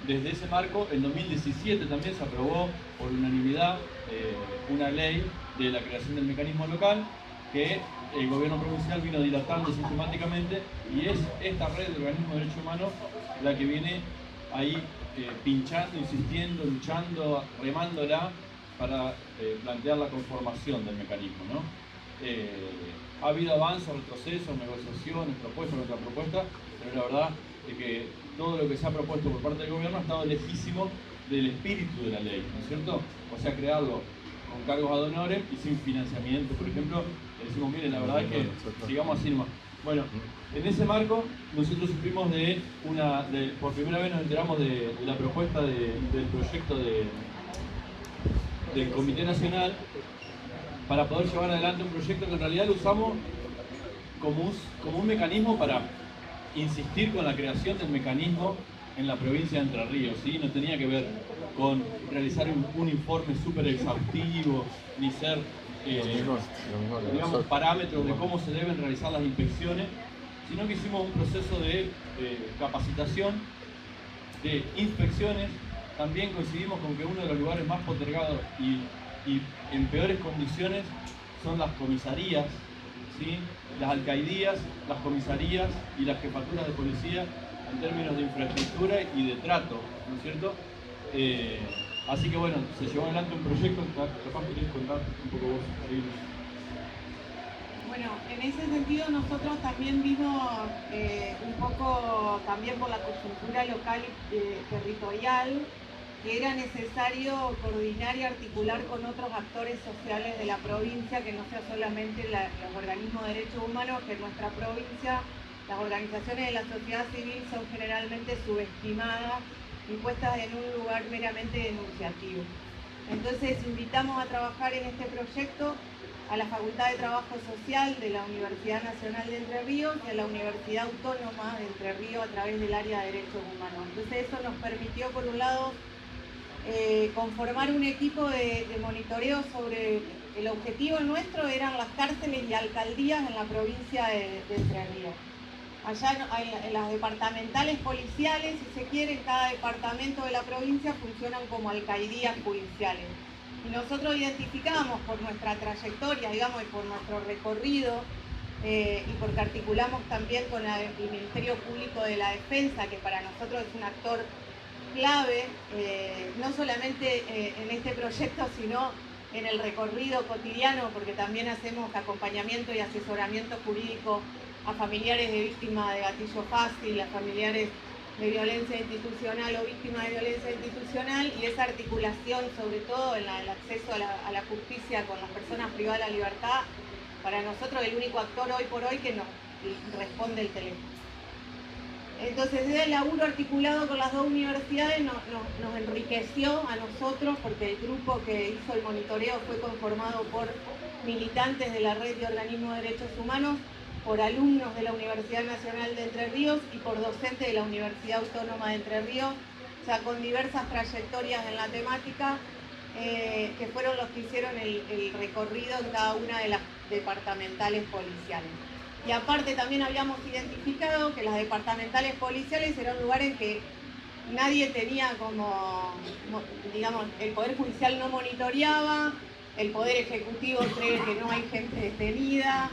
Desde ese marco, en 2017 también se aprobó por unanimidad una ley de la creación del mecanismo local que el gobierno provincial vino dilatando sistemáticamente, y es esta red de organismos de derechos humanos la que viene ahí pinchando, insistiendo, luchando, remándola para plantear la conformación del mecanismo, ¿no? Ha habido avances, retrocesos, negociaciones, propuestas, contrapropuestas, pero la verdad es que todo lo que se ha propuesto por parte del gobierno ha estado lejísimo del espíritu de la ley, ¿no es cierto? O sea, crearlo con cargos ad honorem y sin financiamiento, por ejemplo. Le decimos, miren, la verdad es que sigamos así nomás. Bueno, en ese marco nosotros supimos por primera vez nos enteramos de la propuesta del proyecto del Comité Nacional para poder llevar adelante un proyecto que en realidad lo usamos como un mecanismo para insistir con la creación del mecanismo en la provincia de Entre Ríos, ¿sí? No tenía que ver con realizar un informe súper exhaustivo, ni ser, digamos, parámetros de cómo se deben realizar las inspecciones, sino que hicimos un proceso de capacitación, de inspecciones. También coincidimos con que uno de los lugares más postergados y en peores condiciones son las comisarías, ¿sí? Las alcaidías, las comisarías y las jefaturas de policía en términos de infraestructura y de trato, ¿no es cierto? Así que bueno, se llevó adelante un proyecto, capaz querés contar un poco vos. ¿Sí? Bueno, en ese sentido nosotros también vimos un poco también por la coyuntura local y territorial, que era necesario coordinar y articular con otros actores sociales de la provincia, que no sea solamente los organismos de derechos humanos, que en nuestra provincia las organizaciones de la sociedad civil son generalmente subestimadas y puestas en un lugar meramente denunciativo. Entonces invitamos a trabajar en este proyecto a la Facultad de Trabajo Social de la Universidad Nacional de Entre Ríos y a la Universidad Autónoma de Entre Ríos a través del área de Derechos Humanos. Entonces eso nos permitió, por un lado, conformar un equipo de monitoreo sobre el objetivo nuestro eran las cárceles y alcaldías en la provincia de Entre Ríos. Allá en las departamentales policiales, si se quiere, en cada departamento de la provincia funcionan como alcaldías judiciales. Y nosotros identificamos por nuestra trayectoria, digamos, y por nuestro recorrido, y porque articulamos también con el Ministerio Público de la Defensa, que para nosotros es un actor clave, no solamente en este proyecto, sino en el recorrido cotidiano, porque también hacemos acompañamiento y asesoramiento jurídico a familiares de víctimas de gatillo fácil, a familiares de violencia institucional o víctimas de violencia institucional, y esa articulación, sobre todo en el acceso a la justicia con las personas privadas de la libertad, para nosotros el único actor hoy por hoy que nos responde el teléfono. Entonces, ese laburo articulado con las dos universidades nos enriqueció a nosotros, porque el grupo que hizo el monitoreo fue conformado por militantes de la Red de Organismos de Derechos Humanos, por alumnos de la Universidad Nacional de Entre Ríos y por docentes de la Universidad Autónoma de Entre Ríos, o sea, con diversas trayectorias en la temática, que fueron los que hicieron el recorrido en cada una de las departamentales policiales. Y aparte también habíamos identificado que las departamentales policiales eran lugares que nadie tenía como, digamos, el Poder Judicial no monitoreaba, el Poder Ejecutivo cree que no hay gente detenida,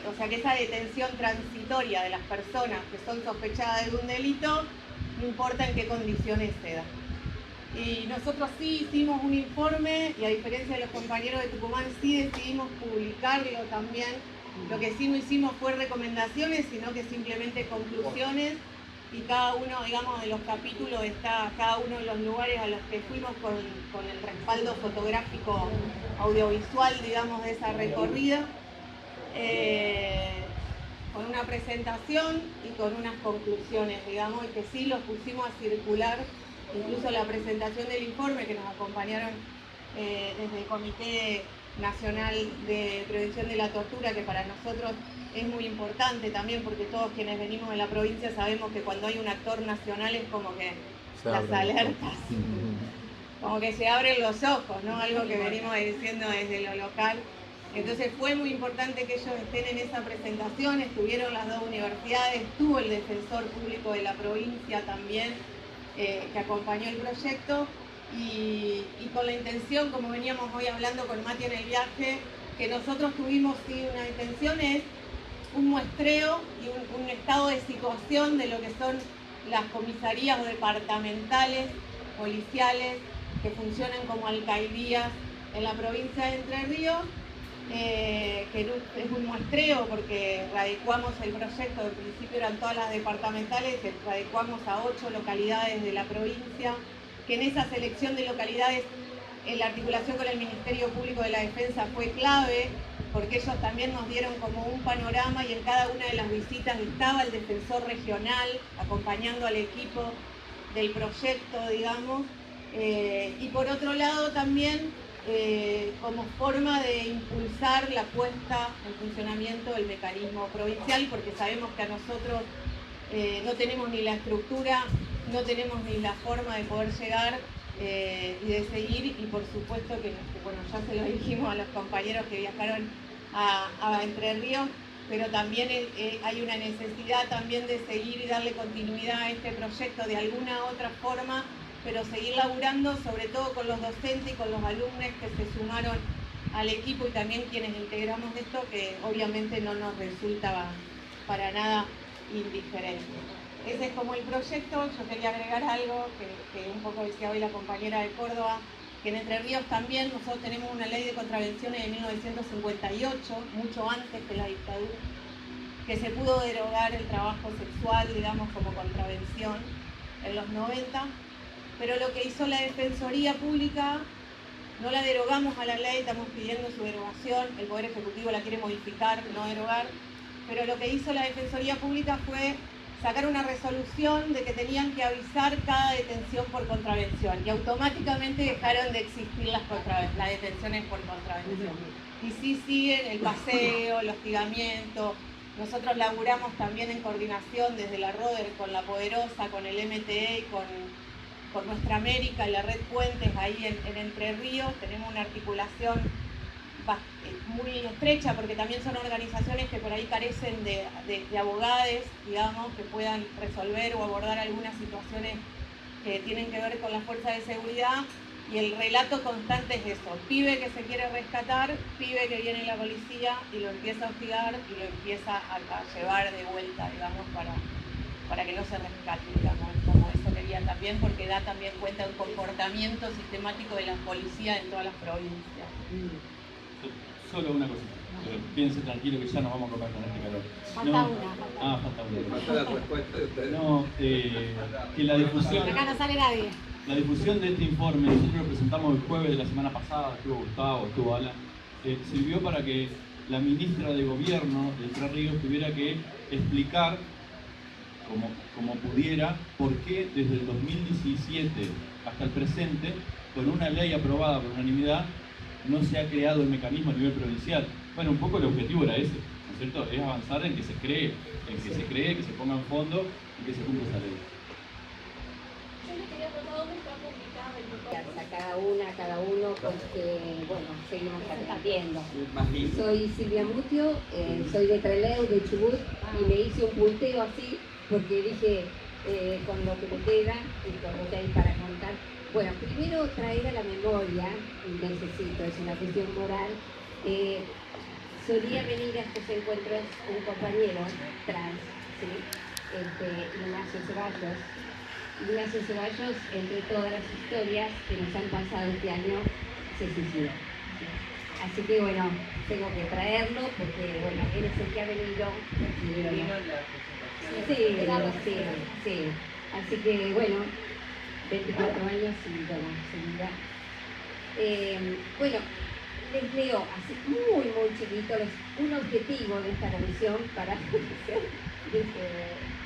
o sea que esa detención transitoria de las personas que son sospechadas de un delito, no importa en qué condiciones se da. Y nosotros sí hicimos un informe, y a diferencia de los compañeros de Tucumán sí decidimos publicarlo también. Lo que sí no hicimos fue recomendaciones, sino que simplemente conclusiones, y cada uno, digamos, de los capítulos está cada uno de los lugares a los que fuimos con el respaldo fotográfico audiovisual, digamos, de esa recorrida, con una presentación y con unas conclusiones, digamos, y que sí los pusimos a circular, incluso la presentación del informe que nos acompañaron desde el Comité Nacional de Prevención de la Tortura, que para nosotros es muy importante también, porque todos quienes venimos de la provincia sabemos que cuando hay un actor nacional es como que las alertas, como que se abren los ojos, ¿no? Algo que venimos diciendo desde lo local. Entonces fue muy importante que ellos estén en esa presentación, estuvieron las dos universidades, estuvo el defensor público de la provincia también, que acompañó el proyecto, y con la intención, como veníamos hoy hablando con Mati en el viaje, que nosotros tuvimos, sí, una intención es un muestreo y un estado de situación de lo que son las comisarías departamentales, policiales, que funcionan como alcaldías en la provincia de Entre Ríos, que es un muestreo porque radicuamos el proyecto, al principio eran todas las departamentales, radicuamos a 8 localidades de la provincia, que en esa selección de localidades la articulación con el Ministerio Público de la Defensa fue clave, porque ellos también nos dieron como un panorama, y en cada una de las visitas estaba el defensor regional acompañando al equipo del proyecto, digamos, y por otro lado también como forma de impulsar la puesta en funcionamiento del mecanismo provincial, porque sabemos que a nosotros no tenemos ni la estructura, no tenemos ni la forma de poder llegar y de seguir, y por supuesto que, bueno, ya se lo dijimos a los compañeros que viajaron a Entre Ríos, pero también hay una necesidad también de seguir y darle continuidad a este proyecto de alguna otra forma, pero seguir laburando sobre todo con los docentes y con los alumnos que se sumaron al equipo, y también quienes integramos esto, que obviamente no nos resulta para nada indiferente. Ese es como el proyecto. Yo quería agregar algo que un poco decía hoy la compañera de Córdoba, que en Entre Ríos también nosotros tenemos una ley de contravenciones de 1958, mucho antes que la dictadura, que se pudo derogar el trabajo sexual, digamos, como contravención en los 90, pero lo que hizo la Defensoría Pública, no la derogamos a la ley, estamos pidiendo su derogación, el Poder Ejecutivo la quiere modificar, no derogar, pero lo que hizo la Defensoría Pública fue sacar una resolución de que tenían que avisar cada detención por contravención, y automáticamente dejaron de existir las detenciones por contravención. Y sí siguen el paseo, el hostigamiento. Nosotros laburamos también en coordinación desde la RODER con La Poderosa, con el MTE, con Nuestra América y la Red Puentes ahí en Entre Ríos. Tenemos una articulación muy estrecha, porque también son organizaciones que por ahí carecen de abogados, digamos, que puedan resolver o abordar algunas situaciones que tienen que ver con la fuerza de seguridad, y el relato constante es eso: pibe que se quiere rescatar, pibe que viene la policía y lo empieza a hostigar y lo empieza a llevar de vuelta, digamos, para que no se rescate, digamos, como eso quería también, porque da también cuenta de un comportamiento sistemático de la policía en todas las provincias. Solo una cosita. Pero piense tranquilo que ya nos vamos a comer con este calor. Falta No. una. Falta una. Falta la respuesta de ustedes. No, que la difusión. Acá no sale nadie. La difusión de este informe, nosotros lo presentamos el jueves de la semana pasada, estuvo Gustavo, estuvo Alan, sirvió para que la ministra de Gobierno de Entre Ríos tuviera que explicar, como pudiera, por qué desde el 2017 hasta el presente, con una ley aprobada por unanimidad, no se ha creado el mecanismo a nivel provincial. Bueno, un poco el objetivo era ese, ¿no es cierto? Es avanzar en que se cree, que se ponga en fondo y que se cumpla esa ley. A cada uno, porque, bueno, seguimos atendiendo. Soy Silvia Mutio, soy de Trelew, de Chubut, y me hice un punteo así, porque dije, con lo que me queda y con lo que hay para contar. Bueno, primero traer a la memoria, necesito, es una cuestión moral, solía venir a estos encuentros un compañero trans, ¿sí? Ignacio Ceballos. Ignacio Ceballos, entre todas las historias que nos han pasado este año, se suicidó. Así que bueno, tengo que traerlo porque bueno, él es el que ha venido. Sí. Así que bueno, 24 años y bueno, seguida. Bueno, les leo así muy chiquito un objetivo de esta comisión para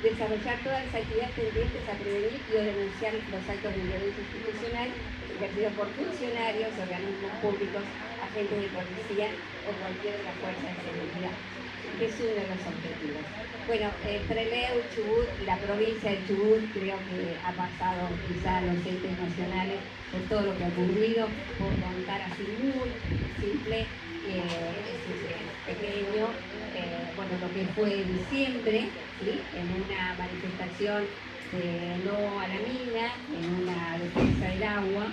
desarrollar todas las actividades tendientes a prevenir y o denunciar los actos de violencia institucional ejercidos por funcionarios, organismos públicos, agentes de policía o cualquiera de las fuerzas de seguridad. Es uno de los objetivos. Bueno, Trelew, Chubut, la provincia de Chubut creo que ha pasado quizá a los entes nacionales por todo lo que ha ocurrido, por contar así muy simple, pequeño, bueno, lo que fue en diciembre, ¿sí? En una manifestación de no a la mina, en una defensa del agua,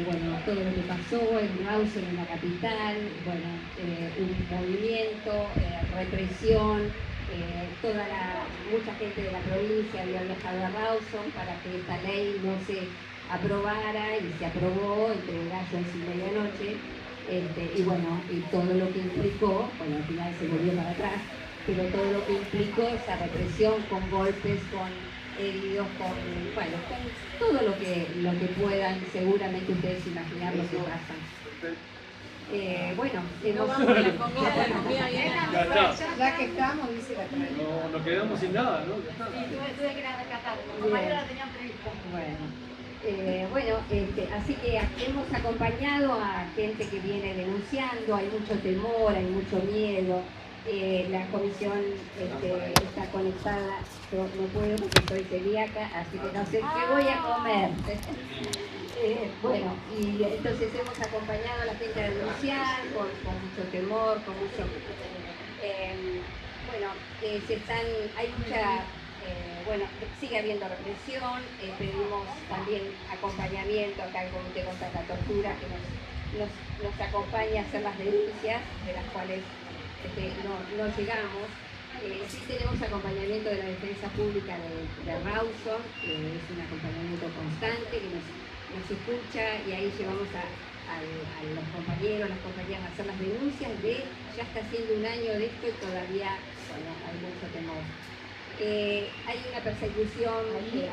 bueno, todo lo que pasó en Rawson, en la capital, bueno, un movimiento, represión, mucha gente de la provincia había viajado a Rawson para que esta ley no se aprobara y se aprobó entre gallos y medianoche. Y bueno, y todo lo que implicó, bueno, al final se volvió para atrás, pero todo lo que implicó esa represión con golpes, con heridos, con todo lo que puedan, seguramente ustedes imaginar lo que pasa. Bueno, ya que estamos, dice la cara. No, nos quedamos sin nada, ¿no? Tuve que ir a rescatar, los compañeros la tenían prevista. Bueno, así que hemos acompañado a gente que viene denunciando, hay mucho temor, hay mucho miedo. La comisión está conectada, yo no puedo porque soy celíaca, así que no sé qué voy a comer. Bueno, y entonces hemos acompañado a la gente a denunciar con mucho temor, con mucho... hay mucha... bueno, sigue habiendo represión, pedimos también acompañamiento acá al Comité contra la Tortura que nos acompaña a hacer las denuncias, de las cuales no llegamos. Sí tenemos acompañamiento de la Defensa Pública de Rawson, que es un acompañamiento constante, que nos escucha y ahí llevamos a los compañeros, las compañeras a hacer las denuncias ya está haciendo un año de esto y todavía, bueno, hay mucho temor. Hay una persecución.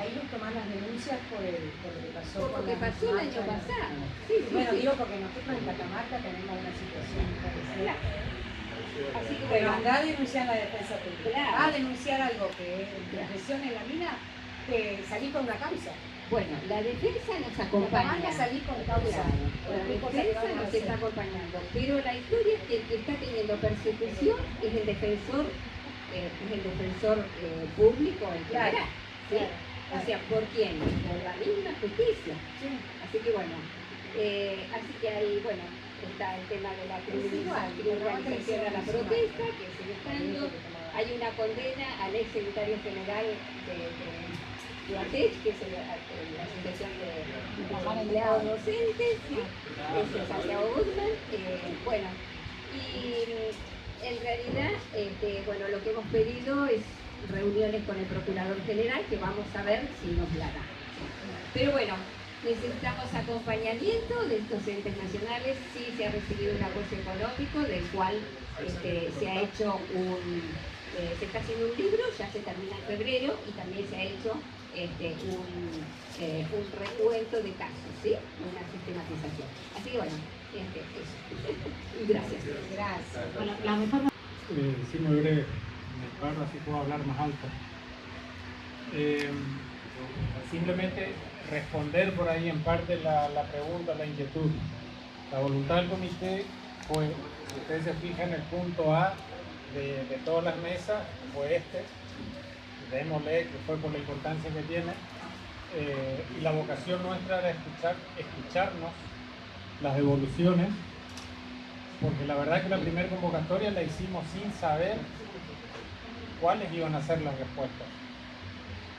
Ahí nos toman las denuncias por lo que pasó. Por lo que pasó el año pasado. Sí, digo porque nosotros en Catamarca tenemos una situación parecida. Así que bueno, andá a denunciar la defensa pública. Claro. A denunciar algo que es represión en la mina, salí con una causa. Bueno, la defensa nos acompaña. Salí con causa. La defensa nos está acompañando. Pero la historia es que el que está teniendo persecución es el defensor. Público en general, ¿sí? O sea, ¿por quién? Por la misma justicia. Así que bueno, ahí, bueno, está el tema de la criminalización a la protesta, que sigue estando. Hay una condena al ex secretario general de ATECH, que es la Asociación de Empleados Docentes, ¿sí? Es Santiago Guzmán. Bueno, y en realidad, bueno, lo que hemos pedido es reuniones con el Procurador General, que vamos a ver si nos la da. Pero bueno, Necesitamos acompañamiento de estos entes nacionales. Sí se ha recibido un apoyo económico, del cual se ha hecho se está haciendo un libro, ya se termina en febrero, y también se ha hecho un recuento de casos, ¿sí? Una sistematización. Así que bueno, eso. Gracias. Gracias. Bueno, la mejor... Sí, muy breve, me paro así puedo hablar más alto. Simplemente responder por ahí en parte la pregunta, la inquietud. La voluntad del comité fue, si ustedes se fijan, el punto A de todas las mesas fue démosle, que fue por la importancia que tiene, y la vocación nuestra era escucharnos las devoluciones, porque la verdad que la primera convocatoria la hicimos sin saber cuáles iban a ser las respuestas.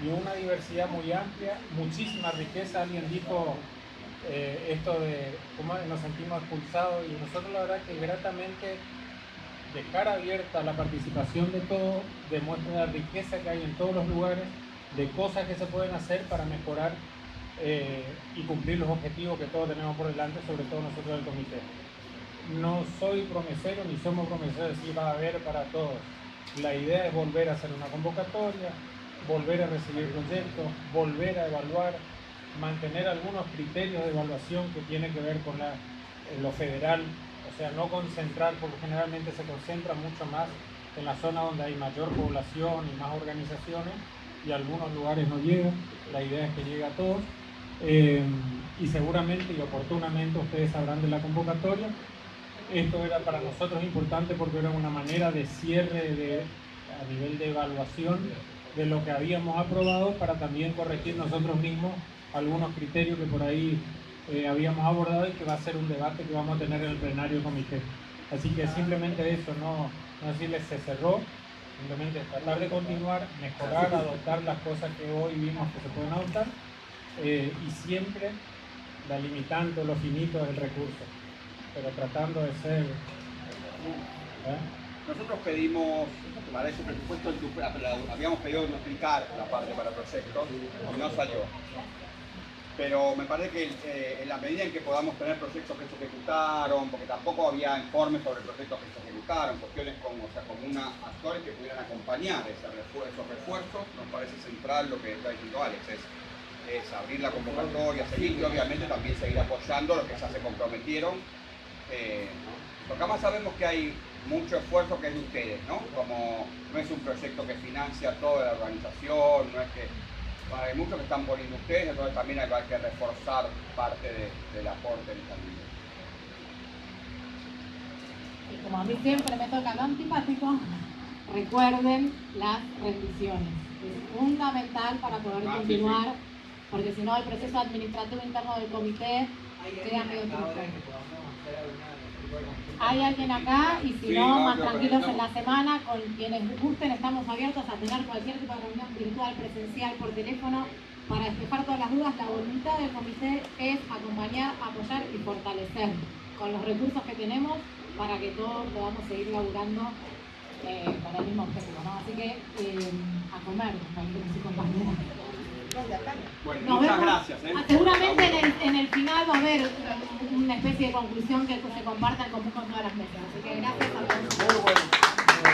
Y una diversidad muy amplia, muchísima riqueza. Alguien dijo esto de cómo nos sentimos expulsados, y nosotros la verdad que gratamente dejar abierta la participación de todos demuestra la riqueza que hay en todos los lugares, de cosas que se pueden hacer para mejorar y cumplir los objetivos que todos tenemos por delante, sobre todo nosotros del comité. No soy promesero ni somos promeseros de decir va a haber para todos. La idea es volver a hacer una convocatoria, volver a recibir proyectos, volver a evaluar, mantener algunos criterios de evaluación que tienen que ver con lo federal, o sea, no concentrar, porque generalmente se concentra mucho más en la zona donde hay mayor población y más organizaciones, y algunos lugares no llegan. La idea es que llegue a todos, y seguramente y oportunamente ustedes sabrán de la convocatoria. Esto era para nosotros importante porque era una manera de cierre a nivel de evaluación de lo que habíamos aprobado, para también corregir nosotros mismos algunos criterios que por ahí habíamos abordado, y que va a ser un debate que vamos a tener en el plenario comité. Así que simplemente eso, no decirles se cerró, simplemente tratar de continuar, mejorar, adoptar las cosas que hoy vimos que se pueden adoptar, y siempre la limitante o lo finito del recurso, pero tratando de ser... Nosotros pedimos para ese presupuesto, habíamos pedido duplicar la parte para proyectos y no salió. Pero me parece que en la medida en que podamos tener proyectos que se ejecutaron, porque tampoco había informes sobre proyectos que se ejecutaron, cuestiones como actores que pudieran acompañar esos refuerzos, nos parece central lo que está diciendo Alex, es abrir la convocatoria, seguir, y obviamente también seguir apoyando los que ya se comprometieron. Porque además sabemos que hay mucho esfuerzo que es de ustedes, ¿no? Como no es un proyecto que financia toda la organización, no es que... hay muchos que están poniendo ustedes, entonces también hay que reforzar parte del aporte en esta línea. Y como a mí siempre me toca lo antipático, recuerden las rendiciones. Es fundamental para poder continuar, porque si no el proceso administrativo interno del comité queda medio trunco. Hay alguien acá, y si no, más tranquilos en la semana, con quienes gusten, estamos abiertos a tener cualquier tipo de reunión virtual, presencial, por teléfono, para despejar todas las dudas. La voluntad del comité es acompañar, apoyar y fortalecer con los recursos que tenemos, para que todos podamos seguir laburando para el mismo objetivo, ¿no? Así que a comer, compañeros y compañeras. Bueno, muchas gracias. Seguramente en el final va a haber una especie de conclusión que se comparta en común con todas las mesas. Así que gracias a todos.